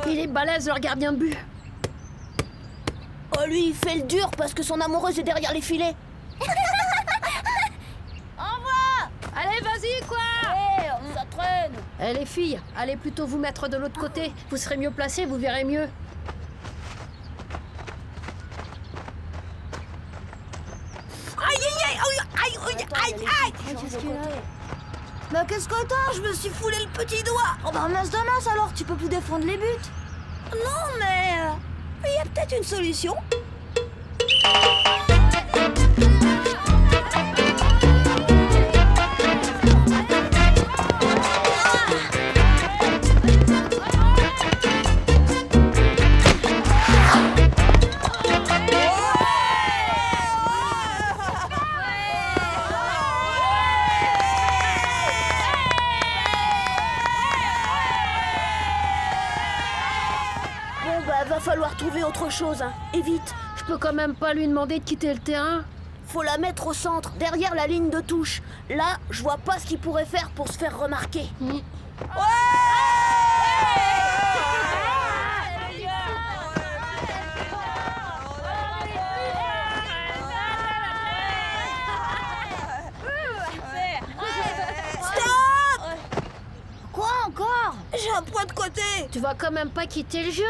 Il est balèze, le gardien de but. Oh, lui, il fait le dur parce que son amoureuse est derrière les filets. Allez, vas-y, quoi! Ça traîne. Eh, les filles, allez plutôt vous mettre de l'autre côté. Vous serez mieux placés, vous verrez mieux. Mais qu'est-ce que t'as? Je me suis foulé le petit doigt. Oh bah mince de mince alors, tu peux plus défendre les buts. Non, mais il y a peut-être une solution. falloir trouver autre chose, hein. Et vite. Je peux quand même pas lui demander de quitter le terrain. Faut la mettre au centre, derrière la ligne de touche. Là, je vois pas ce qu'il pourrait faire pour se faire remarquer. Quoi encore? J'ai un point de côté. Tu vas quand même pas quitter le jeu?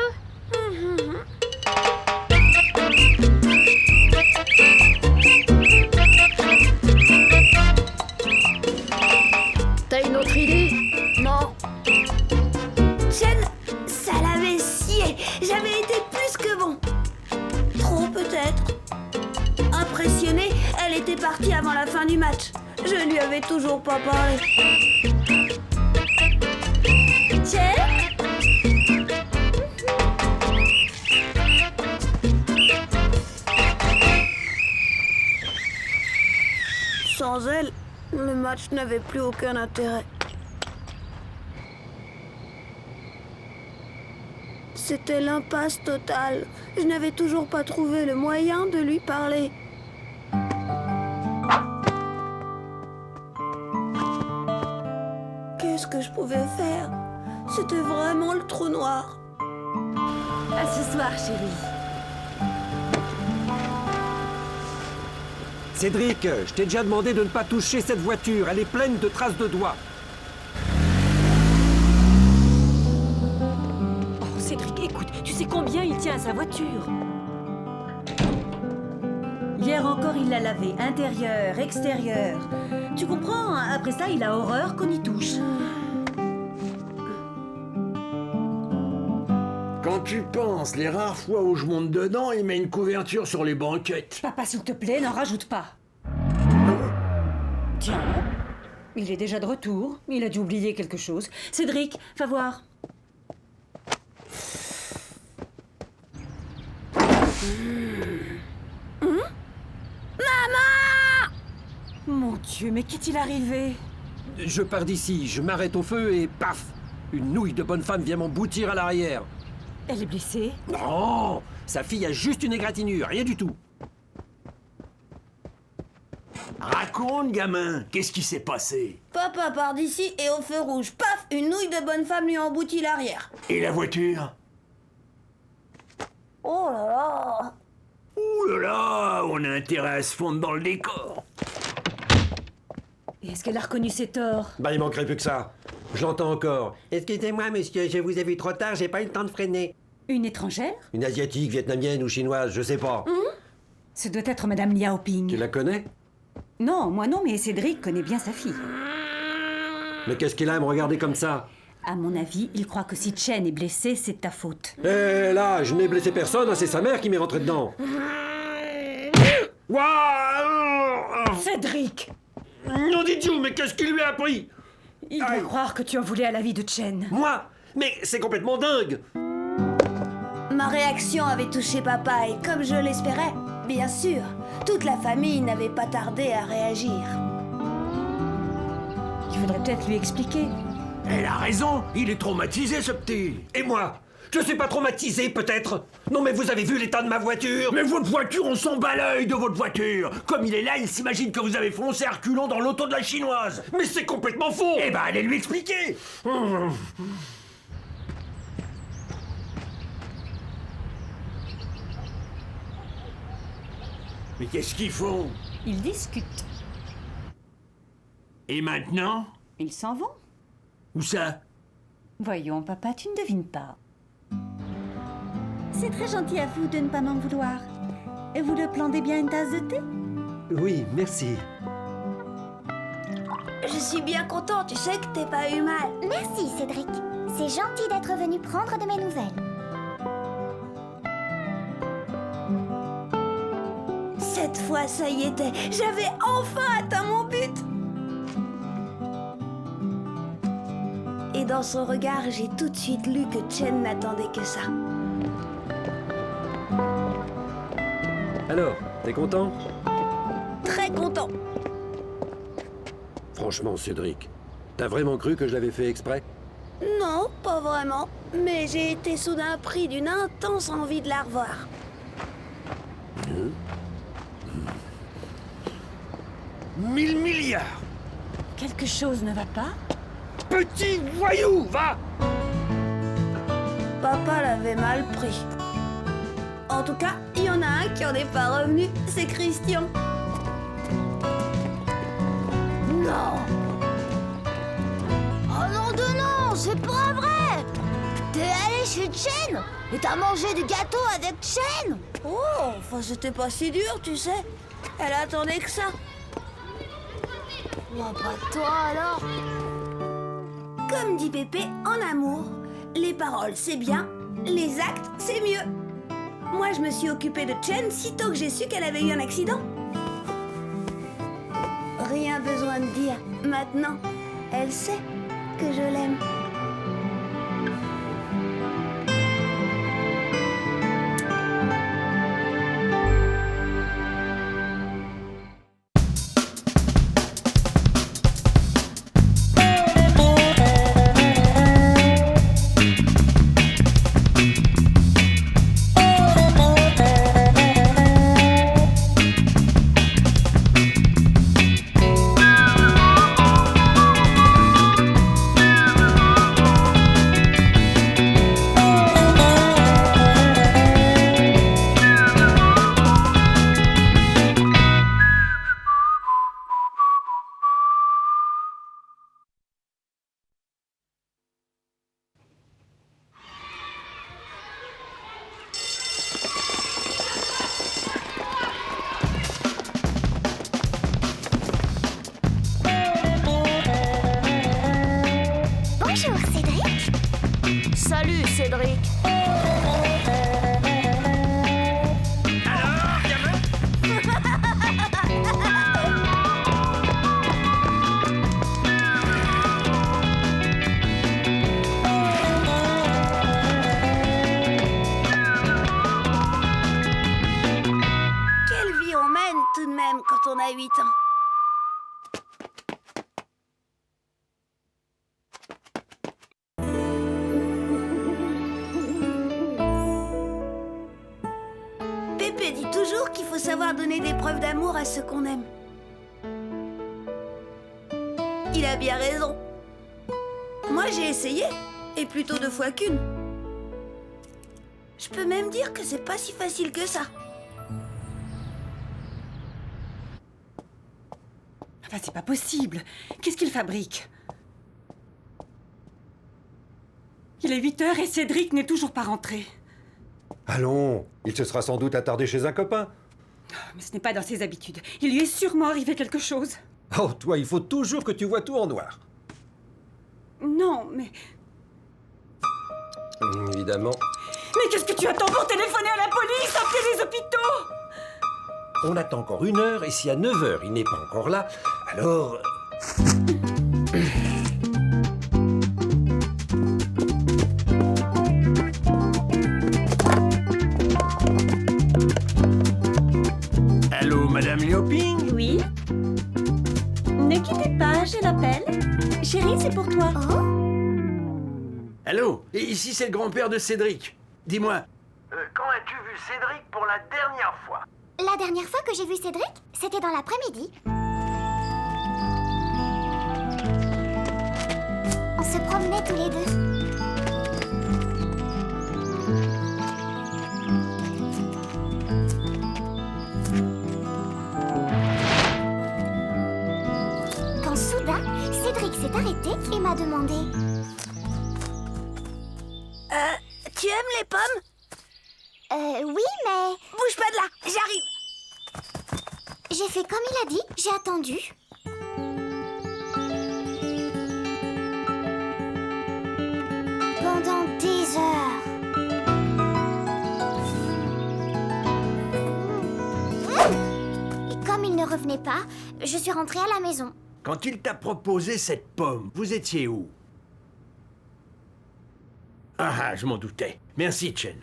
T'as une autre idée? Non. Chen, ça l'avait scié. J'avais été plus que bon. Trop peut-être. Impressionnée, elle était partie avant la fin du match. Je lui avais toujours pas parlé. Chen? Sans elle, le match n'avait plus aucun intérêt. C'était l'impasse totale. Je n'avais toujours pas trouvé le moyen de lui parler. Qu'est-ce que je pouvais faire? C'était vraiment le trou noir. À ce soir, chérie. Cédric, je t'ai déjà demandé de ne pas toucher cette voiture. Elle est pleine de traces de doigts. Oh, Cédric, écoute, tu sais combien il tient à sa voiture? Hier encore, il l'a lavé, intérieur, extérieur. Tu comprends, hein? Après ça, il a horreur qu'on y touche. Quand tu penses, les rares fois où je monte dedans, il met une couverture sur les banquettes. Papa, s'il te plaît, n'en rajoute pas. Tiens, il est déjà de retour. Il a dû oublier quelque chose. Cédric, va voir. Maman! Mon Dieu, mais qu'est-il arrivé? Je pars d'ici, je m'arrête au feu et paf! Une nouille de bonne femme vient m'emboutir à l'arrière. Elle est blessée? Non! Sa fille a juste une égratignure, rien du tout. Raconte, gamin, qu'est-ce qui s'est passé? Papa part d'ici et au feu rouge, paf, une nouille de bonne femme lui emboutit l'arrière. Et la voiture? Oh là là! Ouh là là, on a intérêt à se fondre dans le décor. Et est-ce qu'elle a reconnu ses torts? Bah, il manquerait plus que ça. Je l'entends encore. Excusez-moi, monsieur, je vous ai vu trop tard, j'ai pas eu le temps de freiner. Une étrangère? Une asiatique, vietnamienne ou chinoise, je sais pas. Ce doit être Madame Liao Ping. Tu la connais? Non, moi non, mais Cédric connaît bien sa fille. Mais qu'est-ce qu'il a à me regarder comme ça? À mon avis, il croit que si Chen est blessée, c'est de ta faute. Eh là, je n'ai blessé personne, hein, c'est sa mère qui m'est rentrée dedans. Waouh! Cédric! Non, dites-vous, mais qu'est-ce qui lui a appris? Il doit croire que tu en voulais à la vie de Chen. Moi? Mais c'est complètement dingue! Ma réaction avait touché papa et comme je l'espérais, bien sûr, toute la famille n'avait pas tardé à réagir. Il faudrait peut-être lui expliquer. Elle a raison, il est traumatisé ce petit. Et moi? Je suis pas traumatisé, peut-être? Non, mais vous avez vu l'état de ma voiture? Mais votre voiture, on s'en bat l'œil de votre voiture. Comme il est là, il s'imagine que vous avez foncé à reculons dans l'auto de la chinoise. Mais c'est complètement faux! Eh ben, allez lui expliquer. Mais qu'est-ce qu'ils font? Ils discutent. Et maintenant? Ils s'en vont. Où ça? Voyons, papa, tu ne devines pas. C'est très gentil à vous de ne pas m'en vouloir. Vous le plandez bien une tasse de thé? Oui, merci. Je suis bien content, tu sais que t'es pas eu mal. Merci, Cédric. C'est gentil d'être venu prendre de mes nouvelles. Cette fois, ça y était, j'avais enfin atteint mon but. Et dans son regard, j'ai tout de suite lu que Chen n'attendait que ça. Alors, t'es content? Très content. Franchement, Cédric, t'as vraiment cru que je l'avais fait exprès? Non, pas vraiment. Mais j'ai été soudain pris d'une intense envie de la revoir. 1000 milliards. Quelque chose ne va pas? Petit voyou, va! Papa l'avait mal pris. En tout cas, il y en a un qui en est pas revenu, c'est Christian. Non. Oh non de non, c'est pas vrai. T'es allé chez Chen et t'as mangé du gâteau avec Chen. Oh, enfin c'était pas si dur, tu sais. Elle attendait que ça. Oh, pas toi alors. Comme dit Pépé, en amour, les paroles c'est bien, les actes c'est mieux. Moi je me suis occupée de Chen sitôt que j'ai su qu'elle avait eu un accident. Rien besoin de dire. Maintenant, elle sait que je l'aime. Bonjour, Cédric. Salut, Cédric. Alors, gamin? Quelle vie on mène tout de même quand on a 8 ans. Pépé dit toujours qu'il faut savoir donner des preuves d'amour à ceux qu'on aime. Il a bien raison. Moi j'ai essayé, et plutôt 2 fois qu'une. Je peux même dire que c'est pas si facile que ça. Enfin, c'est pas possible. Qu'est-ce qu'il fabrique? Il est 8 heures et Cédric n'est toujours pas rentré. Allons, il se sera sans doute attardé chez un copain. Mais ce n'est pas dans ses habitudes. Il lui est sûrement arrivé quelque chose. Oh, toi, il faut toujours que tu vois tout en noir. Non, mais... Évidemment. Mais qu'est-ce que tu attends pour téléphoner à la police, appeler les hôpitaux? On attend encore 1 heure, et si à 9 heures il n'est pas encore là, alors... Allô, Madame Lioping? Oui? Ne quittez pas, je l'appelle. Chérie, c'est pour toi. Allô? Et ici, c'est le grand-père de Cédric. Dis-moi, quand as-tu vu Cédric pour la dernière fois? La dernière fois que j'ai vu Cédric, c'était dans l'après-midi. On se promenait tous les deux. Quand soudain, Cédric s'est arrêté et m'a demandé... Tu aimes les pommes? Oui, mais... Bouge pas de là, j'arrive. J'ai fait comme il a dit, j'ai attendu. Pendant des heures. Et comme il ne revenait pas, je suis rentrée à la maison. Quand il t'a proposé cette pomme, vous étiez où? Ah, je m'en doutais. Merci, Chen.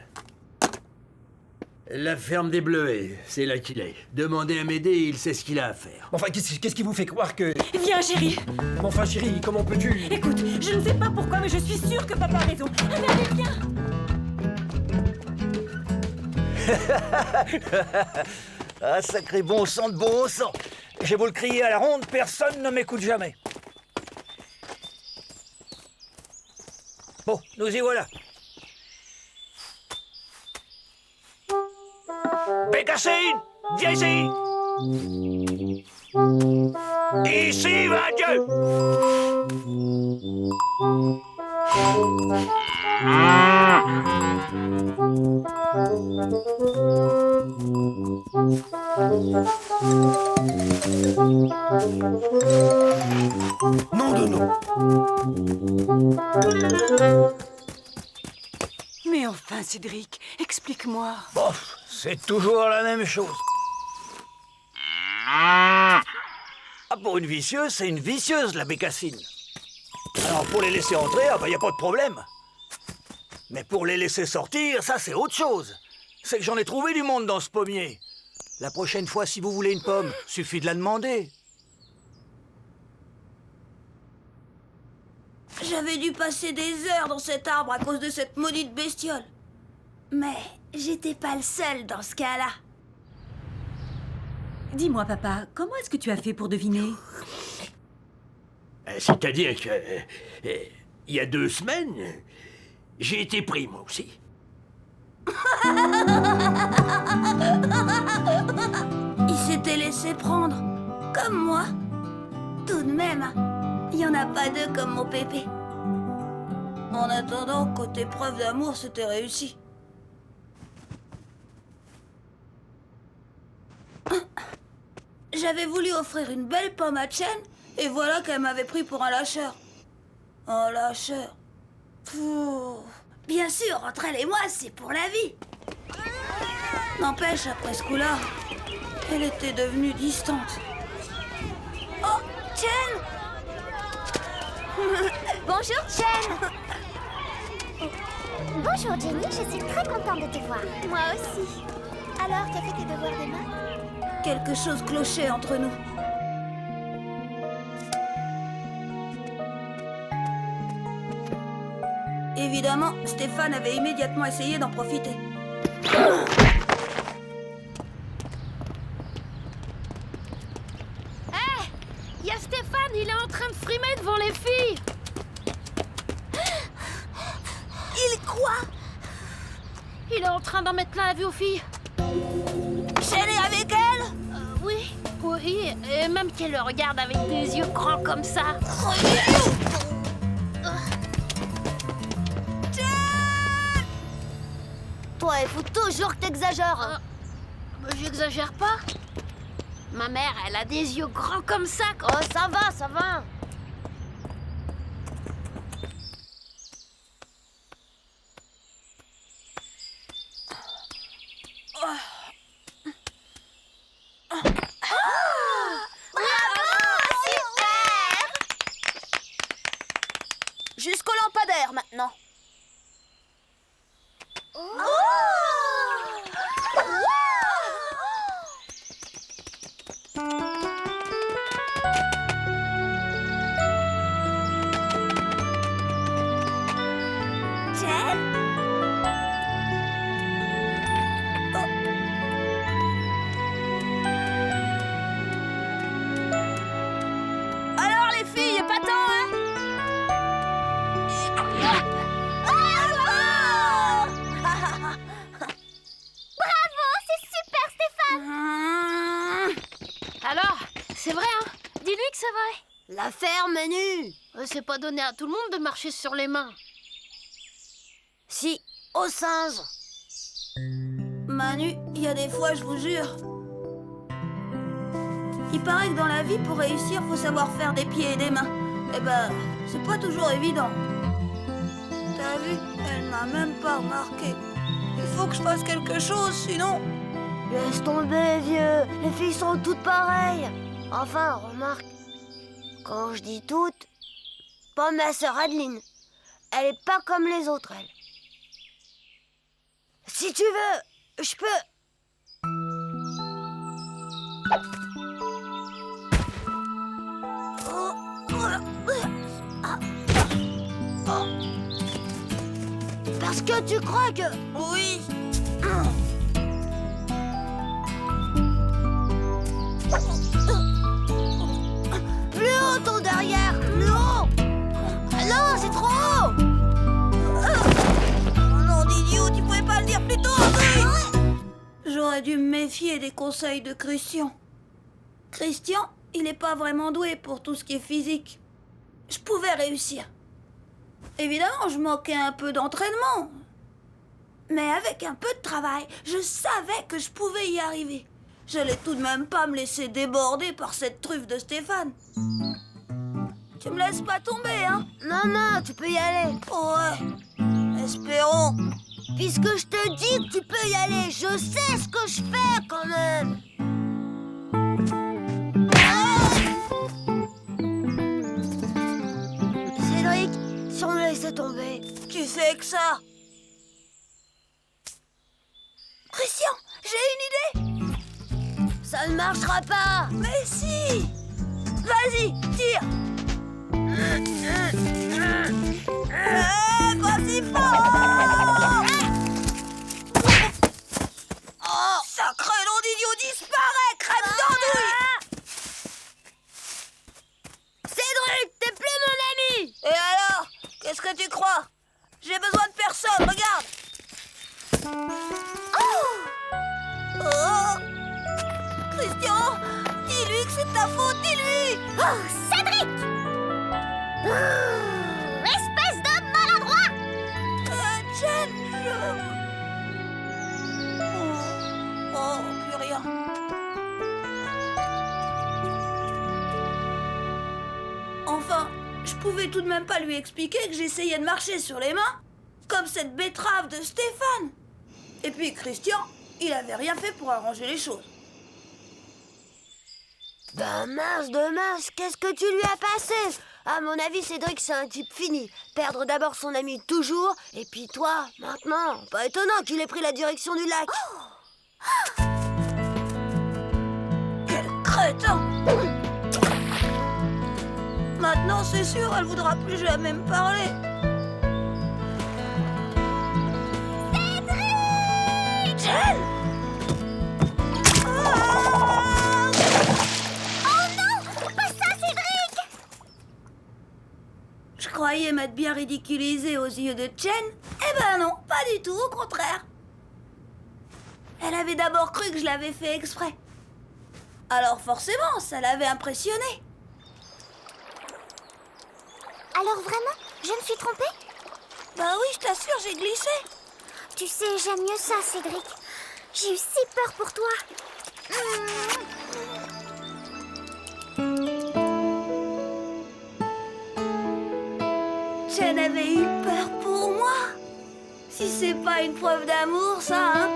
La ferme des Bleuets, c'est là qu'il est. Demandez à m'aider, il sait ce qu'il a à faire. Enfin, qu'est-ce qui vous fait croire que... Viens, chérie. Mais enfin, chérie, comment peux-tu... Écoute, je ne sais pas pourquoi, mais je suis sûre que papa a raison. Regardez, viens. Ah, sacré bon sang de bon sang. J'ai beau le crier à la ronde, personne ne m'écoute jamais. Bon, nous y voilà. Bécassine, viens ici. Ici, va Dieu. Nom de nom. Mais enfin, Cédric, explique-moi. Bof, c'est toujours la même chose. Ah, pour une vicieuse, c'est une vicieuse, la bécassine. Alors, pour les laisser entrer, y a pas de problème. Mais pour les laisser sortir, ça, c'est autre chose. C'est que j'en ai trouvé du monde dans ce pommier. La prochaine fois, si vous voulez une pomme, suffit de la demander. J'avais dû passer des heures dans cet arbre à cause de cette maudite bestiole. Mais j'étais pas le seul dans ce cas-là. Dis-moi, papa, comment est-ce que tu as fait pour deviner? C'est-à-dire que... il y a 2 semaines, j'ai été pris, moi aussi. Il s'était laissé prendre, comme moi. Tout de même, il y en a pas 2 comme mon pépé. En attendant, côté preuve d'amour, c'était réussi. J'avais voulu offrir une belle pomme à Chen, et voilà qu'elle m'avait pris pour un lâcheur. Un lâcheur. Pouh. Bien sûr, entre elle et moi, c'est pour la vie. N'empêche, après ce coup-là, elle était devenue distante. Oh, Chen! Bonjour, Chen. Bonjour, Jenny. Je suis très contente de te voir. Moi aussi. Alors, t'as fait tes devoirs demain? Quelque chose clochait entre nous. Évidemment, Stéphane avait immédiatement essayé d'en profiter. Il y a Stéphane, il est en train de frimer devant les filles. Il quoi? Il est en train d'en mettre plein la vue aux filles. Chen est avec elle? Oui, oui, et même qu'elle le regarde avec des yeux grands comme ça. Toi, il faut toujours que t'exagères. J'exagère pas. Ma mère, elle a des yeux grands comme ça. Oh, ça va, ça va. Jusqu'au lampadaire, maintenant. Chen? Alors, les filles, pas tant, hein? Bravo, c'est super, Stéphane. Alors, c'est vrai, hein? Dis-lui que c'est vrai. La ferme est nue. C'est pas donné à tout le monde de marcher sur les mains. Si, aux singes. Manu, il y a des fois, je vous jure. Il paraît que dans la vie, pour réussir, faut savoir faire des pieds et des mains. Eh ben, c'est pas toujours évident. T'as vu, elle m'a même pas remarqué. Il faut que je fasse quelque chose, sinon... Laisse tomber, vieux. Les filles sont toutes pareilles. Enfin, remarque. Quand je dis toutes, pas ma sœur Adeline. Elle est pas comme les autres, elle. Si tu veux, je peux... Parce que tu crois que... Oui. Plus haut ton derrière, plus haut. Ah non, c'est trop haut. Oh non, d'idiot, tu pouvais pas le dire plus tôt. J'aurais dû me méfier des conseils de Christian. Christian, il n'est pas vraiment doué pour tout ce qui est physique. Je pouvais réussir. Évidemment, je manquais un peu d'entraînement. Mais avec un peu de travail, je savais que je pouvais y arriver. J'allais tout de même pas me laisser déborder par cette truffe de Stéphane. Tu me laisses pas tomber, hein? Non, non, tu peux y aller. Ouais, espérons. Puisque je te dis que tu peux y aller, je sais ce que je fais quand même. Cédric, si on me laissait tomber. Qui c'est que ça? Christian, j'ai une idée. Ça ne marchera pas. Mais si. Vas-y, tire. Pas si fort. Oh, sacré nom d'idiot, disparaît, crème d'andouille. Cédric, t'es plus mon ami. Et alors? Qu'est-ce que tu crois? J'ai besoin de personne, regarde. Oh! Christian, dis-lui que c'est ta faute, dis-lui. Oh, Cédric! Espèce de maladroit! Jen, Oh, plus rien. Enfin, je pouvais tout de même pas lui expliquer que j'essayais de marcher sur les mains, comme cette betterave de Stéphane. Et puis Christian, il avait rien fait pour arranger les choses. Ben mince de mince, qu'est-ce que tu lui as passé? À mon avis, Cédric, c'est un type fini. Perdre d'abord son ami toujours, et puis toi, maintenant. Pas étonnant qu'il ait pris la direction du lac. Quel crétin! Maintenant, c'est sûr, elle voudra plus jamais me parler. Cédric! Jen! Je croyais m'être bien ridiculisée aux yeux de Jen. Eh ben non, pas du tout, au contraire. Elle avait d'abord cru que je l'avais fait exprès. Alors forcément, ça l'avait impressionnée. Alors vraiment, je me suis trompée? Bah oui, je t'assure, j'ai glissé. Tu sais, j'aime mieux ça, Cédric. J'ai eu si peur pour toi. Jen avait eu peur pour moi. Si c'est pas une preuve d'amour, ça, hein?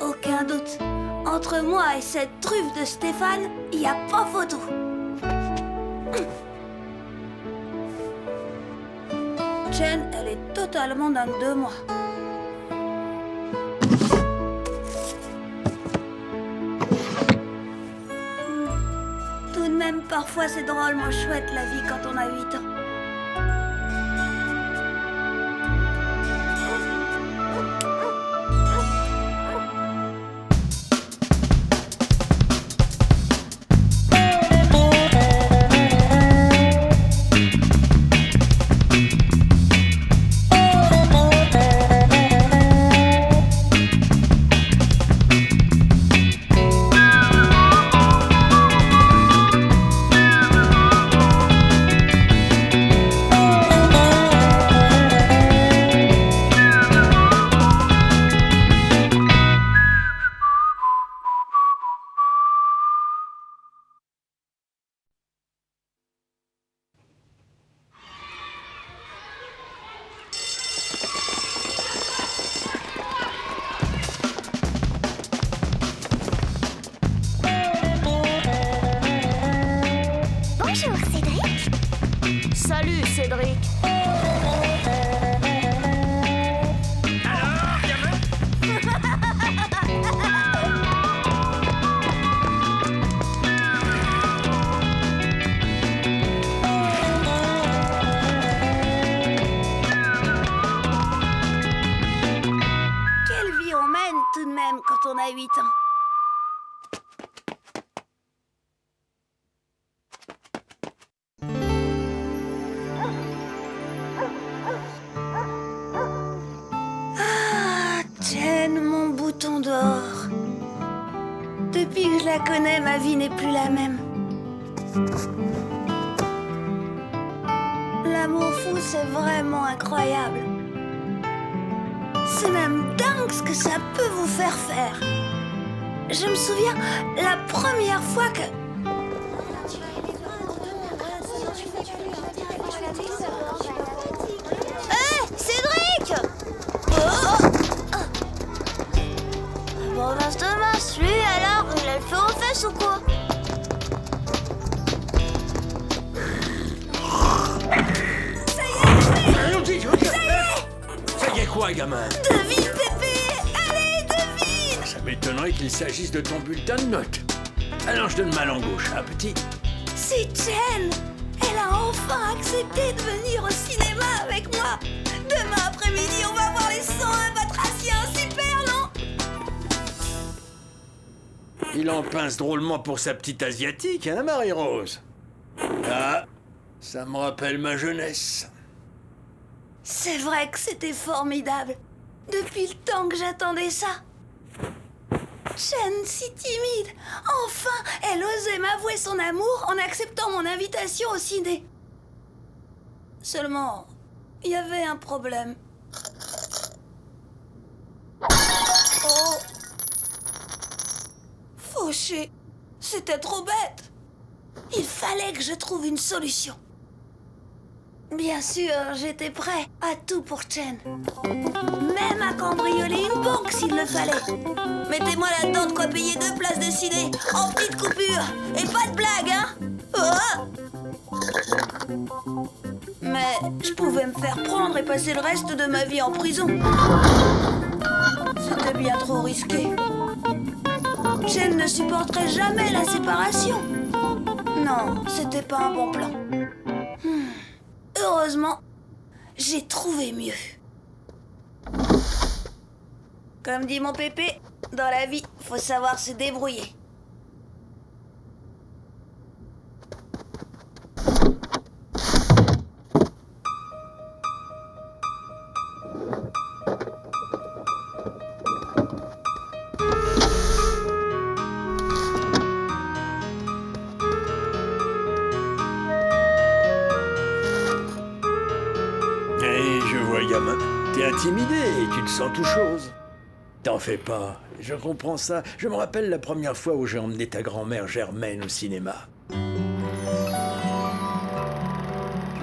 Aucun doute. Entre moi et cette truffe de Stéphane, il n'y a pas photo. Jen, elle est totalement dingue de moi. Tout de même, parfois c'est drôlement chouette la vie quand on a 8 ans. t'emmène tout de même quand on a 8 ans. Ah, Chen, mon bouton d'or. Depuis que je la connais, ma vie n'est plus la même. L'amour fou, c'est vraiment incroyable. C'est même dingue ce que ça peut vous faire. Je me souviens, la première fois que... Hé, Cédric! Bon, mince, lui, alors, il a le feu aux fesses ou quoi? Ça y est quoi, gamin? Devine, Pépé! Allez, devine! Ça m'étonnerait qu'il s'agisse de ton bulletin de notes. Alors je donne ma langue gauche, hein, petit? C'est Chen! Elle a enfin accepté de venir au cinéma avec moi! Demain après-midi, on va voir les 101 batraciens! Super, non? Il en pince drôlement pour sa petite asiatique, hein, Marie-Rose? Ah, ça me rappelle ma jeunesse. C'est vrai que c'était formidable. Depuis le temps que j'attendais ça. Chen, si timide. Enfin, elle osait m'avouer son amour en acceptant mon invitation au ciné. Seulement, il y avait un problème. Oh! Fauché. C'était trop bête. Il fallait que je trouve une solution. Bien sûr, j'étais prêt à tout pour Chen. Même à cambrioler une banque s'il le fallait. Mettez-moi là-dedans de quoi payer 2 places de ciné en petite coupure. Et pas de blague, hein? Oh! Mais je pouvais me faire prendre et passer le reste de ma vie en prison. C'était bien trop risqué. Chen ne supporterait jamais la séparation. Non, c'était pas un bon plan. Heureusement, j'ai trouvé mieux. Comme dit mon pépé, dans la vie, faut savoir se débrouiller. Gamin, t'es intimidé et tu te sens tout chose. T'en fais pas, je comprends ça. Je me rappelle la première fois où j'ai emmené ta grand-mère Germaine au cinéma. Je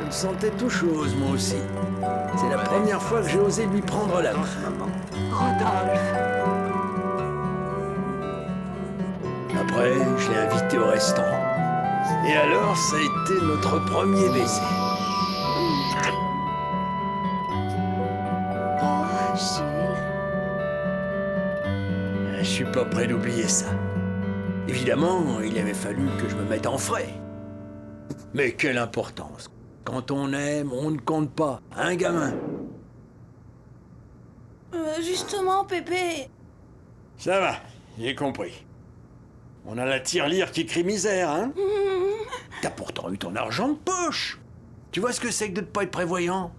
me sentais tout chose, moi aussi. C'est la première fois que j'ai osé lui prendre la main. Rodolphe. Après, je l'ai invité au restaurant. Et alors, ça a été notre premier baiser. Je suis pas prêt d'oublier ça. Évidemment, il avait fallu que je me mette en frais. Mais quelle importance. Quand on aime, on ne compte pas. Hein, gamin? Justement, Pépé... Ça va, j'ai compris. On a la tirelire qui crie misère, hein? T'as pourtant eu ton argent de poche. Tu vois ce que c'est que de ne pas être prévoyant?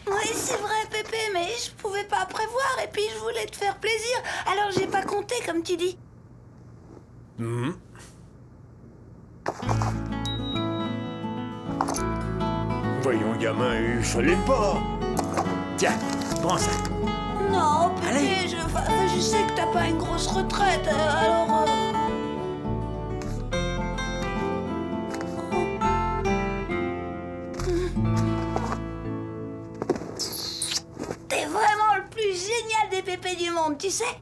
Oui, c'est vrai, Pépé, mais je pouvais pas prévoir et puis je voulais te faire plaisir, alors j'ai pas compté, comme tu dis. Voyons, gamin, il fallait pas. Tiens, prends ça. Non, Pépé, Allez. je sais que t'as pas une grosse retraite, alors... T'es vraiment le plus génial des pépés du monde, tu sais?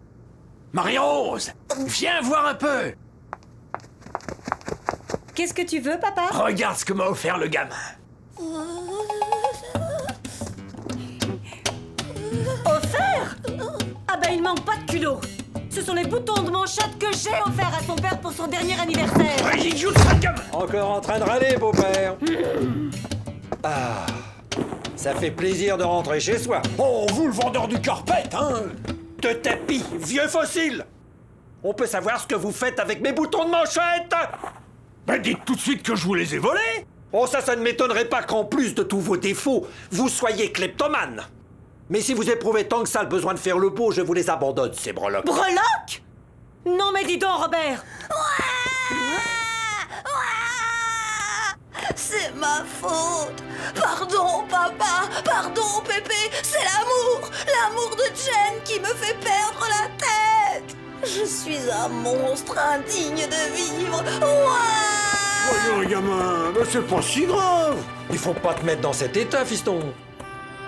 Marie-Rose, viens voir un peu. Qu'est-ce que tu veux, papa? Regarde ce que m'a offert le gamin. Offert? Ah ben il manque pas de culot. Ce sont les boutons de manchette que j'ai offerts à son père pour son dernier anniversaire. Ouais, idiot de sale gamin. Encore en train de râler, beau-père. Ah. Ça fait plaisir de rentrer chez soi. Oh, vous le vendeur du carpet, hein? De tapis, vieux fossile! On peut savoir ce que vous faites avec mes boutons de manchette? Ben dites tout de suite que je vous les ai volés! Oh, ça ne m'étonnerait pas qu'en plus de tous vos défauts, vous soyez kleptomane. Mais si vous éprouvez tant que ça le besoin de faire le beau, je vous les abandonne, ces breloques. Breloque? Non mais dis donc, Robert! C'est ma faute. Pardon, papa. Pardon, Pépé. C'est l'amour. L'amour de Jen qui me fait perdre la tête. Je suis un monstre indigne de vivre. Voyons, gamin, mais c'est pas si grave. Il faut pas te mettre dans cet état, fiston.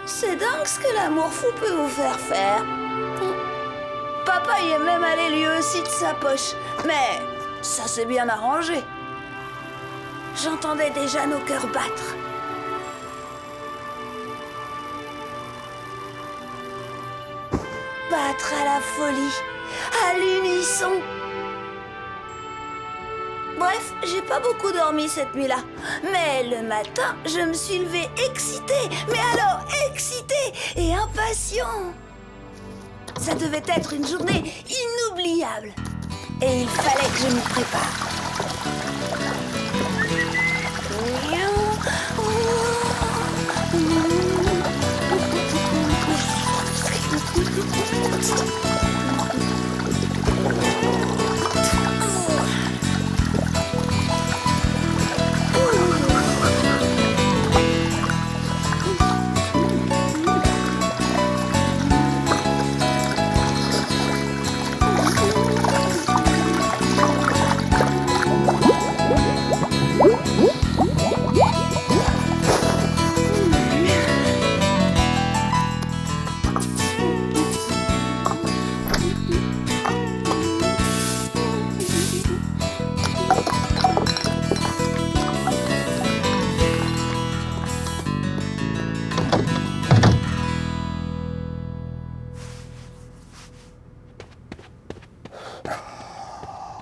C'est dingue ce que l'amour fou peut vous faire. Papa y est même allé lui aussi de sa poche. Mais ça s'est bien arrangé. J'entendais déjà nos cœurs battre. Battre à la folie, à l'unisson. Bref, j'ai pas beaucoup dormi cette nuit-là. Mais le matin, je me suis levée excitée. Mais alors excitée et impatient. Ça devait être une journée inoubliable. Et il fallait que je m'y prépare.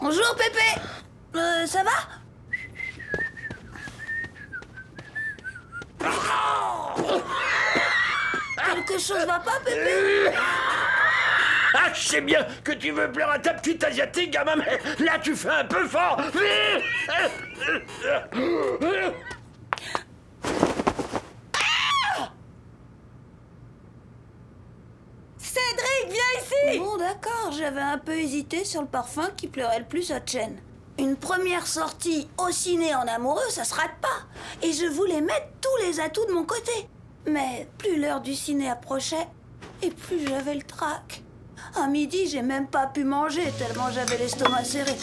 Bonjour Pépé. Ça va? Quelque chose va pas, Pépé? Ah, je sais bien que tu veux plaire à ta petite asiatique, gamin, mais là tu fais un peu fort. Cédric, viens ici! Bon, d'accord, j'avais un peu hésité sur le parfum qui plairait le plus à Chen. Une première sortie au ciné en amoureux, ça se rate pas. Et je voulais mettre tous les atouts de mon côté. Mais plus l'heure du ciné approchait, et plus j'avais le trac. À midi, j'ai même pas pu manger tellement j'avais l'estomac serré.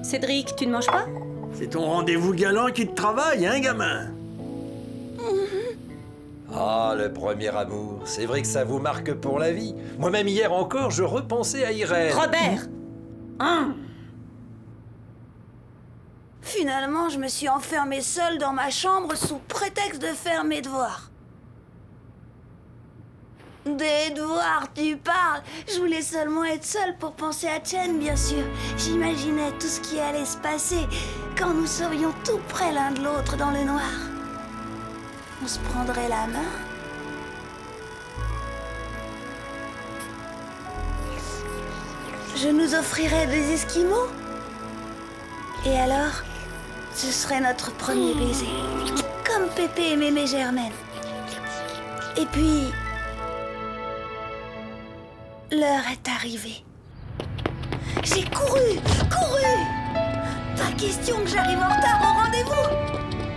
Cédric, tu ne manges pas? C'est ton rendez-vous galant qui te travaille, hein, gamin? Ah, le premier amour. C'est vrai que ça vous marque pour la vie. Moi-même, hier encore, je repensais à Irène. Robert! Finalement, je me suis enfermée seule dans ma chambre sous prétexte de faire mes devoirs. Des devoirs, tu parles. Je voulais seulement être seule pour penser à Chen, bien sûr. J'imaginais tout ce qui allait se passer quand nous serions tout près l'un de l'autre dans le noir. On se prendrait la main. Je nous offrirais des esquimaux. Et alors, ce serait notre premier baiser. Comme Pépé et Mémé Germaine. Et puis, l'heure est arrivée. J'ai couru. Pas question que j'arrive en retard au rendez-vous.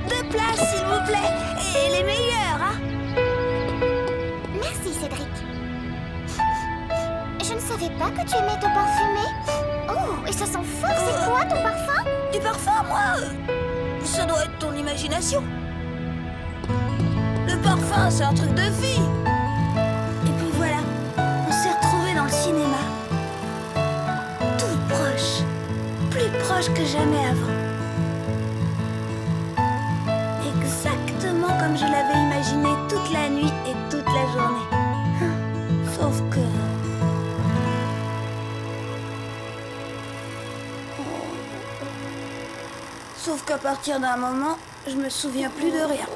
2 places, s'il vous plaît. Et les meilleures, hein? Merci, Cédric. Je ne savais pas que tu aimais te parfumer. Oh, et ça sent fort. C'est quoi ton parfum? Du parfum, moi? Ça doit être ton imagination. Le parfum, c'est un truc de fille. Et puis voilà, on s'est retrouvés dans le cinéma. Tout proche. Plus proche que jamais avant. Exactement comme je l'avais imaginé toute la nuit et toute la journée. Sauf que... Sauf qu'à partir d'un moment, je me souviens plus de rien.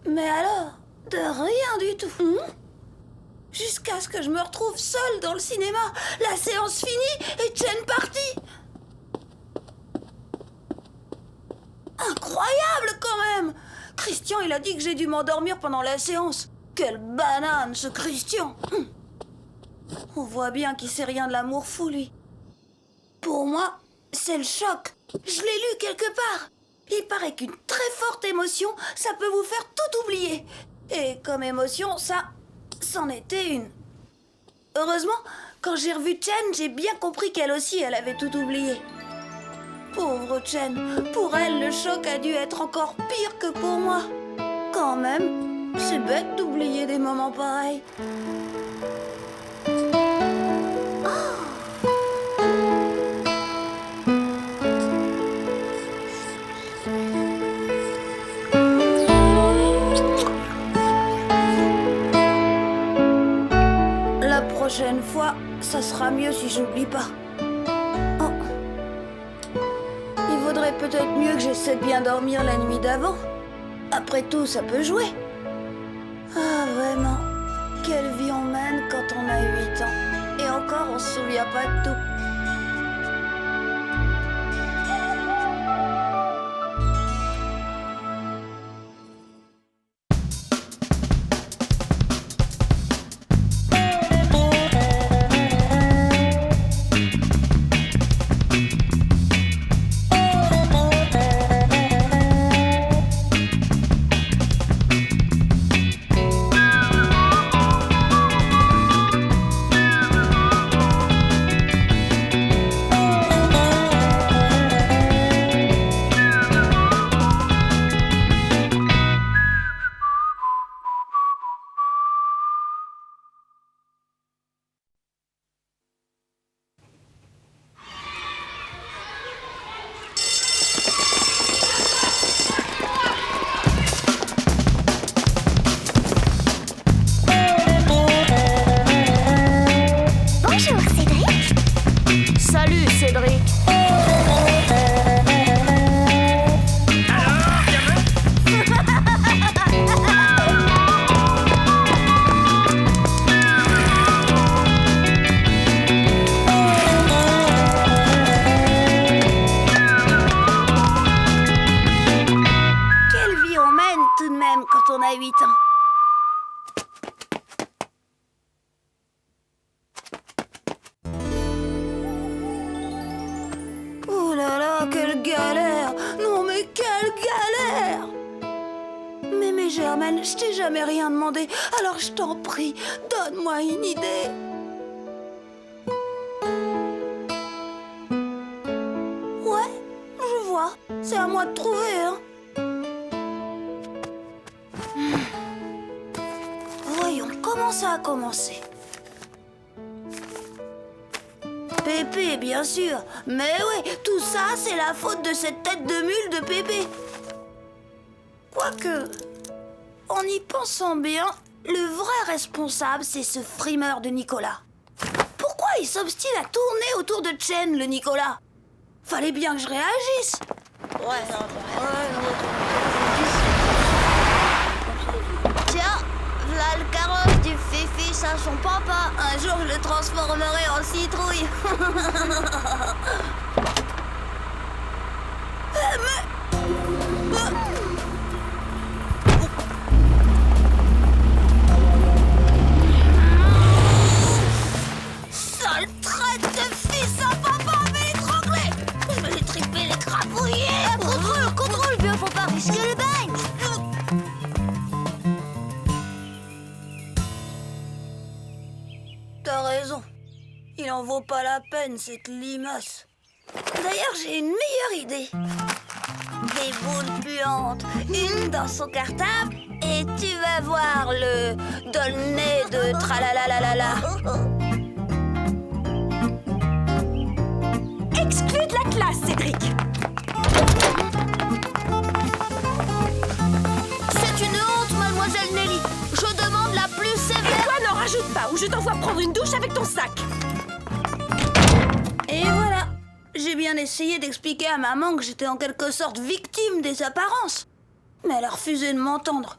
Mais alors, de rien du tout. Jusqu'à ce que je me retrouve seule dans le cinéma, la séance finie et Chen partie. Incroyable quand même! Christian, il a dit que j'ai dû m'endormir pendant la séance. Quelle banane, ce Christian! On voit bien qu'il sait rien de l'amour fou, lui. Pour moi, c'est le choc. Je l'ai lu quelque part. Il paraît qu'une très forte émotion, ça peut vous faire tout oublier. Et comme émotion, ça, c'en était une. Heureusement, quand j'ai revu Chen, j'ai bien compris qu'elle aussi, elle avait tout oublié. Pauvre Chen, pour elle, le choc a dû être encore pire que pour moi. Quand même, c'est bête d'oublier des moments pareils. La prochaine fois, ça sera mieux si j'oublie pas. Il vaudrait peut-être mieux que j'essaie de bien dormir la nuit d'avant. Après tout, ça peut jouer. Ah, vraiment. Quelle vie on mène quand on a 8 ans. Et encore, on se souvient pas de tout. Quand on a 8 ans. Oh là là, quelle galère! Non mais quelle galère! Mais Germaine, je t'ai jamais rien demandé, alors je t'en prie, donne-moi une idée. Ouais, je vois, c'est à moi de trouver, hein. Voyons, comment ça a commencé? Pépé, bien sûr. Mais oui, tout ça, c'est la faute de cette tête de mule de Pépé. Quoique, en y pensant bien, le vrai responsable, c'est ce frimeur de Nicolas. Pourquoi il s'obstine à tourner autour de Chen, le Nicolas? Fallait bien que je réagisse. Tiens, voilà le carrosse du Fifi à son papa. Un jour, je le transformerai en citrouille. Sale traite de fils à papa, mais étranglé. Je vais les triper, les crapouiller. Contrôle, vieux, faut pas risquer le bain. T'as raison. Il en vaut pas la peine, cette limace. D'ailleurs, j'ai une meilleure idée. Des boules puantes, une dans son cartable, et tu vas voir le dolné de tralalalala. Exclu de la classe, Cédric. C'est une honte, mademoiselle Nelly. Je demande la plus sévère. Toi n'auras rajoute pas ou je t'envoie prendre une douche avec ton sac. Et voilà. J'ai bien essayé d'expliquer à maman que j'étais en quelque sorte victime des apparences. Mais elle a refusé de m'entendre.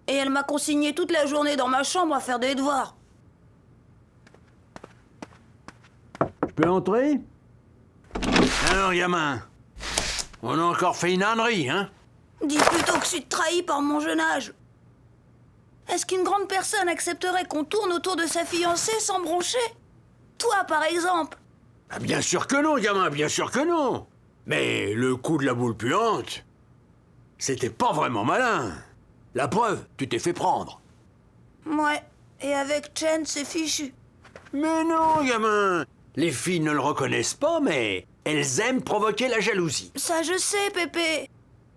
Et elle m'a consigné toute la journée dans ma chambre à faire des devoirs. Je peux entrer? Alors, gamin, on a encore fait une ânerie, hein? Dis plutôt que je suis trahi par mon jeune âge. Est-ce qu'une grande personne accepterait qu'on tourne autour de sa fiancée sans broncher? Toi, par exemple. Ah, bien sûr que non, gamin, bien sûr que non. Mais le coup de la boule puante, c'était pas vraiment malin. La preuve, tu t'es fait prendre. Ouais, et avec Chen, c'est fichu. Mais non, gamin. Les filles ne le reconnaissent pas, mais elles aiment provoquer la jalousie. Ça, je sais, Pépé.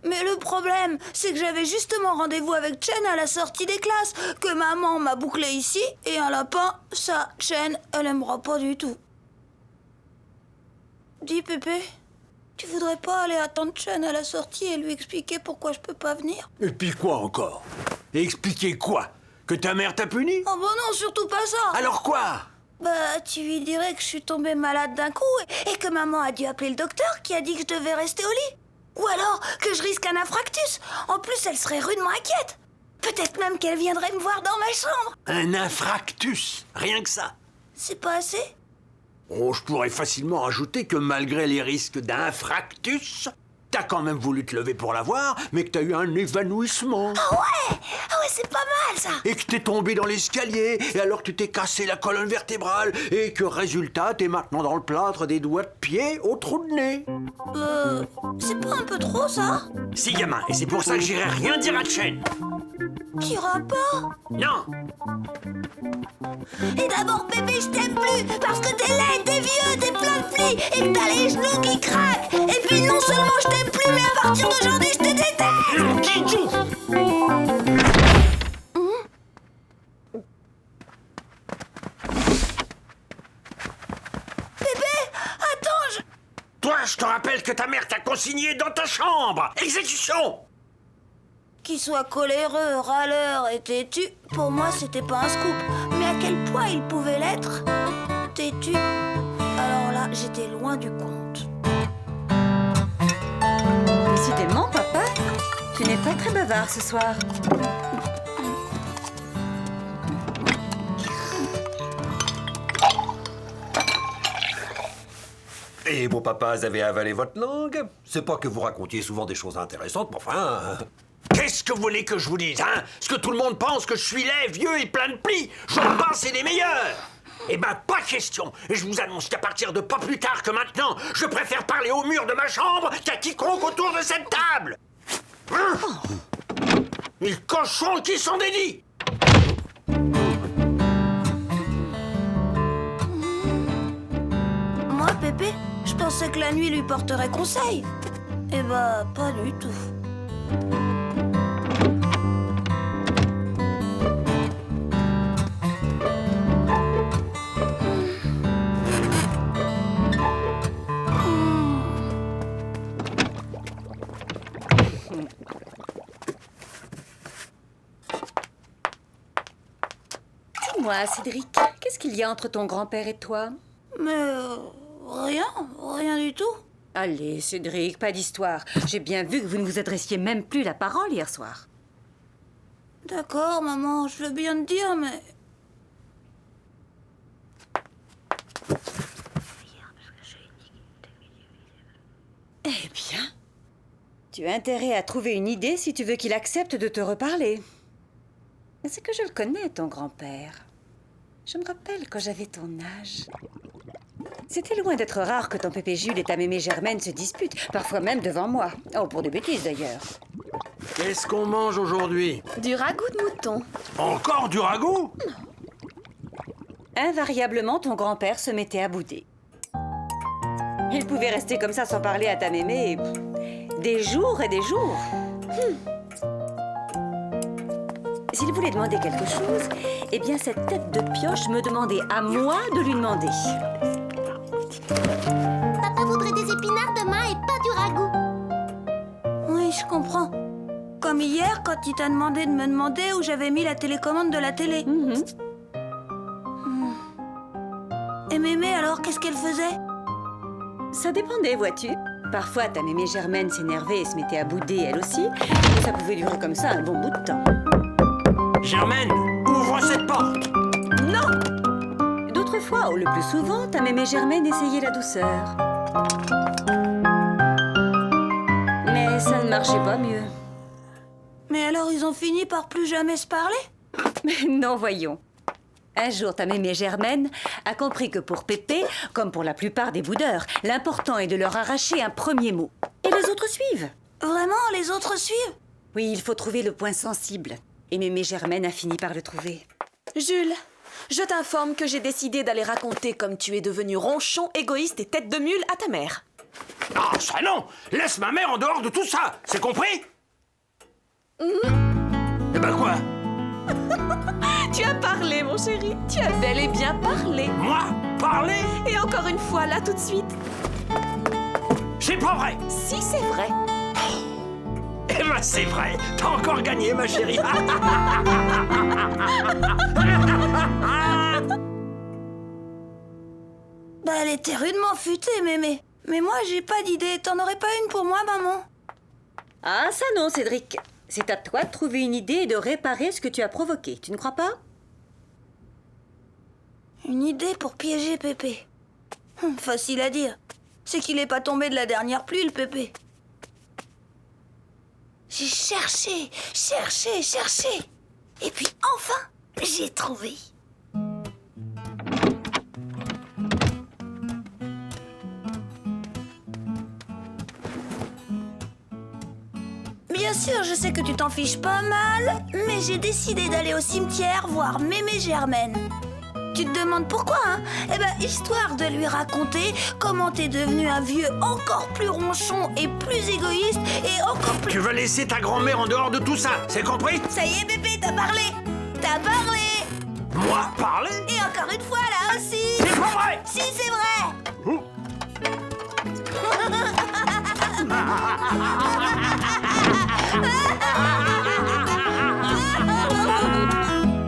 Mais le problème, c'est que j'avais justement rendez-vous avec Chen à la sortie des classes, que maman m'a bouclé ici, et un lapin, ça, Chen, elle aimera pas du tout. Dis, Pépé, tu voudrais pas aller attendre Chen à la sortie et lui expliquer pourquoi je peux pas venir? Et puis quoi encore? Expliquer quoi? Que ta mère t'a puni? Oh bah non, surtout pas ça. Alors quoi? Bah, tu lui dirais que je suis tombée malade d'un coup et que maman a dû appeler le docteur qui a dit que je devais rester au lit. Ou alors que je risque un infarctus. En plus, elle serait rudement inquiète. Peut-être même qu'elle viendrait me voir dans ma chambre. Un infractus, rien que ça. C'est pas assez? Oh, je pourrais facilement rajouter que malgré les risques d'infractus, t'as quand même voulu te lever pour la voir, mais que t'as eu un évanouissement. Ah ouais, c'est pas mal ça. Et que t'es tombé dans l'escalier, et alors tu t'es cassé la colonne vertébrale, et que résultat, t'es maintenant dans le plâtre des doigts de pied au trou de nez. C'est pas un peu trop ça? Si, gamin, et c'est pour ça que j'irai rien dire à Chen. T'iras pas? Non. Et d'abord, bébé, je t'aime plus parce que t'es laid, t'es vieux, t'es plein de plis et que t'as les genoux qui craquent. Et puis non seulement je t'aime plus, mais à partir d'aujourd'hui, je te déteste. Kijou. Toi, je te rappelle que ta mère t'a consigné dans ta chambre. Exécution. Qu'il soit coléreux, râleur et têtu, pour moi, c'était pas un scoop. Mais à quel point il pouvait l'être? Têtu. Alors là, j'étais loin du compte. Décidément, papa, tu n'es pas très bavard ce soir. Et vos papas avaient avalé votre langue? C'est pas que vous racontiez souvent des choses intéressantes, mais enfin... Qu'est-ce que vous voulez que je vous dise, hein? Est-ce que tout le monde pense que je suis laid, vieux et plein de plis? J'en passe et des meilleurs. Eh ben, pas question. Et je vous annonce qu'à partir de pas plus tard que maintenant, je préfère parler au mur de ma chambre qu'à quiconque autour de cette table. Les cochons qui s'en dédient. Moi, Pépé, je pensais que la nuit lui porterait conseil. Eh ben, pas du tout. Dis-moi, Cédric, qu'est-ce qu'il y a entre ton grand-père et toi? Mais rien du tout. Allez, Cédric, pas d'histoire. J'ai bien vu que vous ne vous adressiez même plus la parole hier soir. D'accord, maman, je veux bien te dire, mais... Eh bien, tu as intérêt à trouver une idée si tu veux qu'il accepte de te reparler. Mais c'est que je le connais, ton grand-père. Je me rappelle quand j'avais ton âge. C'était loin d'être rare que ton pépé Jules et ta mémé Germaine se disputent, parfois même devant moi. Oh, pour des bêtises d'ailleurs. Qu'est-ce qu'on mange aujourd'hui? Du ragoût de mouton. Encore du ragoût? Invariablement, ton grand-père se mettait à bouder. Il pouvait rester comme ça sans parler à ta mémé des jours et des jours. S'il voulait demander quelque chose, eh bien cette tête de pioche me demandait à moi de lui demander. Papa voudrait des épinards demain et pas du ragoût. Oui, je comprends. Comme hier, quand il t'a demandé de me demander où j'avais mis la télécommande de la télé. Et Mémé, alors, qu'est-ce qu'elle faisait? Ça dépendait, vois-tu. Parfois, ta mémé Germaine s'énervait et se mettait à bouder, elle aussi. Et ça pouvait durer comme ça un bon bout de temps. Germaine, ouvre cette porte. Non! D'autres fois, ou le plus souvent, ta mémé Germaine essayait la douceur. Mais ça ne marchait pas mieux. Mais alors, ils ont fini par plus jamais se parler? Mais non, voyons. Un jour, ta mémé Germaine a compris que pour Pépé, comme pour la plupart des boudeurs, l'important est de leur arracher un premier mot. Et les autres suivent. Vraiment, les autres suivent? Oui, il faut trouver le point sensible. Et mémé Germaine a fini par le trouver. Jules, je t'informe que j'ai décidé d'aller raconter comme tu es devenu ronchon, égoïste et tête de mule à ta mère. Ah, ça non! Laisse ma mère en dehors de tout ça, c'est compris? Eh ben quoi? Tu as parlé, mon chéri. Tu as bel et bien parlé. Moi? Parler? Et encore une fois, là, tout de suite. C'est pas vrai! Si, c'est vrai. Eh ben c'est vrai, t'as encore gagné, ma chérie. Bah, elle était rudement futée, Mémé. Mais moi, j'ai pas d'idée. T'en aurais pas une pour moi, maman? Ah, ça non, Cédric. C'est à toi de trouver une idée et de réparer ce que tu as provoqué. Tu ne crois pas? Une idée pour piéger Pépé. Facile à dire. C'est qu'il est pas tombé de la dernière pluie, le Pépé. J'ai cherché. Et puis enfin, j'ai trouvé. Bien sûr, je sais que tu t'en fiches pas mal, mais j'ai décidé d'aller au cimetière voir mémé Germaine. Tu te demandes pourquoi, hein? Eh ben, histoire de lui raconter comment t'es devenu un vieux encore plus ronchon et plus égoïste et encore plus... Tu vas laisser ta grand-mère en dehors de tout ça, c'est compris? Ça y est, bébé, t'as parlé! T'as parlé! Moi, parler? Et encore une fois, là aussi! C'est pas vrai! Si, c'est vrai!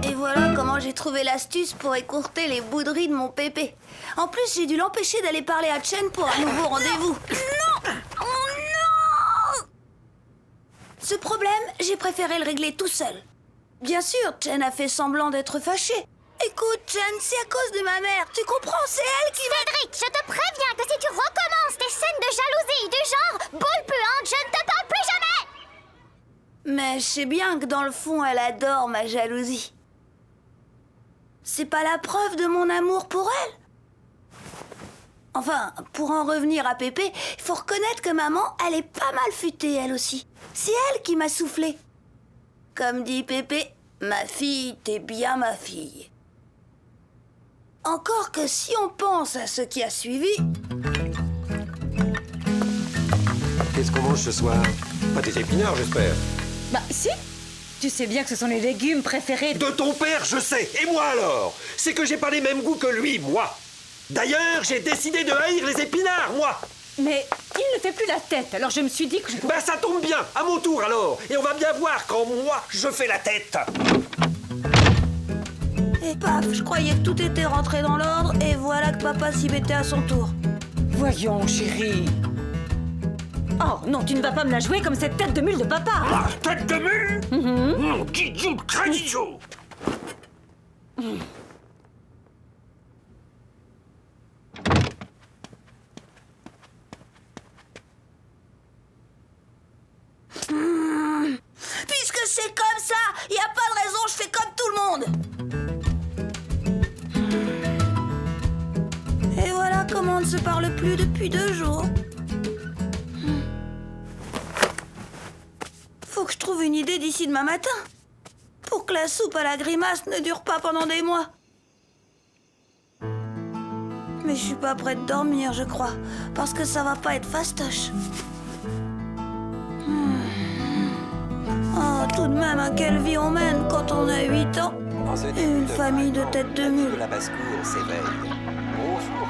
Et voilà comment j'ai trouvé l'astuce pour écourter les bouderies de mon Pépé. En plus, j'ai dû l'empêcher d'aller parler à Chen pour un nouveau rendez-vous. Non! Oh non! Ce problème, j'ai préféré le régler tout seul. Bien sûr, Chen a fait semblant d'être fâchée. Écoute, Chen, c'est à cause de ma mère. Tu comprends, c'est elle qui... Cédric, je te préviens que si tu recommences tes scènes de jalousie du genre boule puante, je ne te parle plus jamais! Mais je sais bien que dans le fond, elle adore ma jalousie. C'est pas la preuve de mon amour pour elle. Enfin, pour en revenir à Pépé, il faut reconnaître que maman, elle est pas mal futée, elle aussi. C'est elle qui m'a soufflé. Comme dit Pépé, ma fille, t'es bien ma fille. Encore que si on pense à ce qui a suivi... Qu'est-ce qu'on mange ce soir? Pas des épinards, j'espère. Bah, si. Tu sais bien que ce sont les légumes préférés De ton père, je sais. Et moi alors? C'est que j'ai pas les mêmes goûts que lui, moi. D'ailleurs, j'ai décidé de haïr les épinards, moi. Mais il ne fait plus la tête, alors je me suis dit que je... Ben ça tombe bien, à mon tour alors. Et on va bien voir quand moi, je fais la tête. Et paf, je croyais que tout était rentré dans l'ordre, et voilà que papa s'y mettait à son tour. Voyons, chérie. Oh, non, tu ne vas pas me la jouer comme cette tête de mule de papa. Ah, tête de mule? Mon Guidiou, très Guidiou. Puisque c'est comme ça, y a pas de raison, je fais comme tout le monde. Et voilà comment on ne se parle plus depuis 2 jours. Faut que je trouve une idée d'ici demain matin. Pour que la soupe à la grimace ne dure pas pendant des mois. Mais je suis pas prête de dormir, je crois. Parce que ça va pas être fastoche. Oh, tout de même, à quelle vie on mène quand on a 8 ans et une famille de têtes de mule. La basse-cour s'éveille. Bonjour,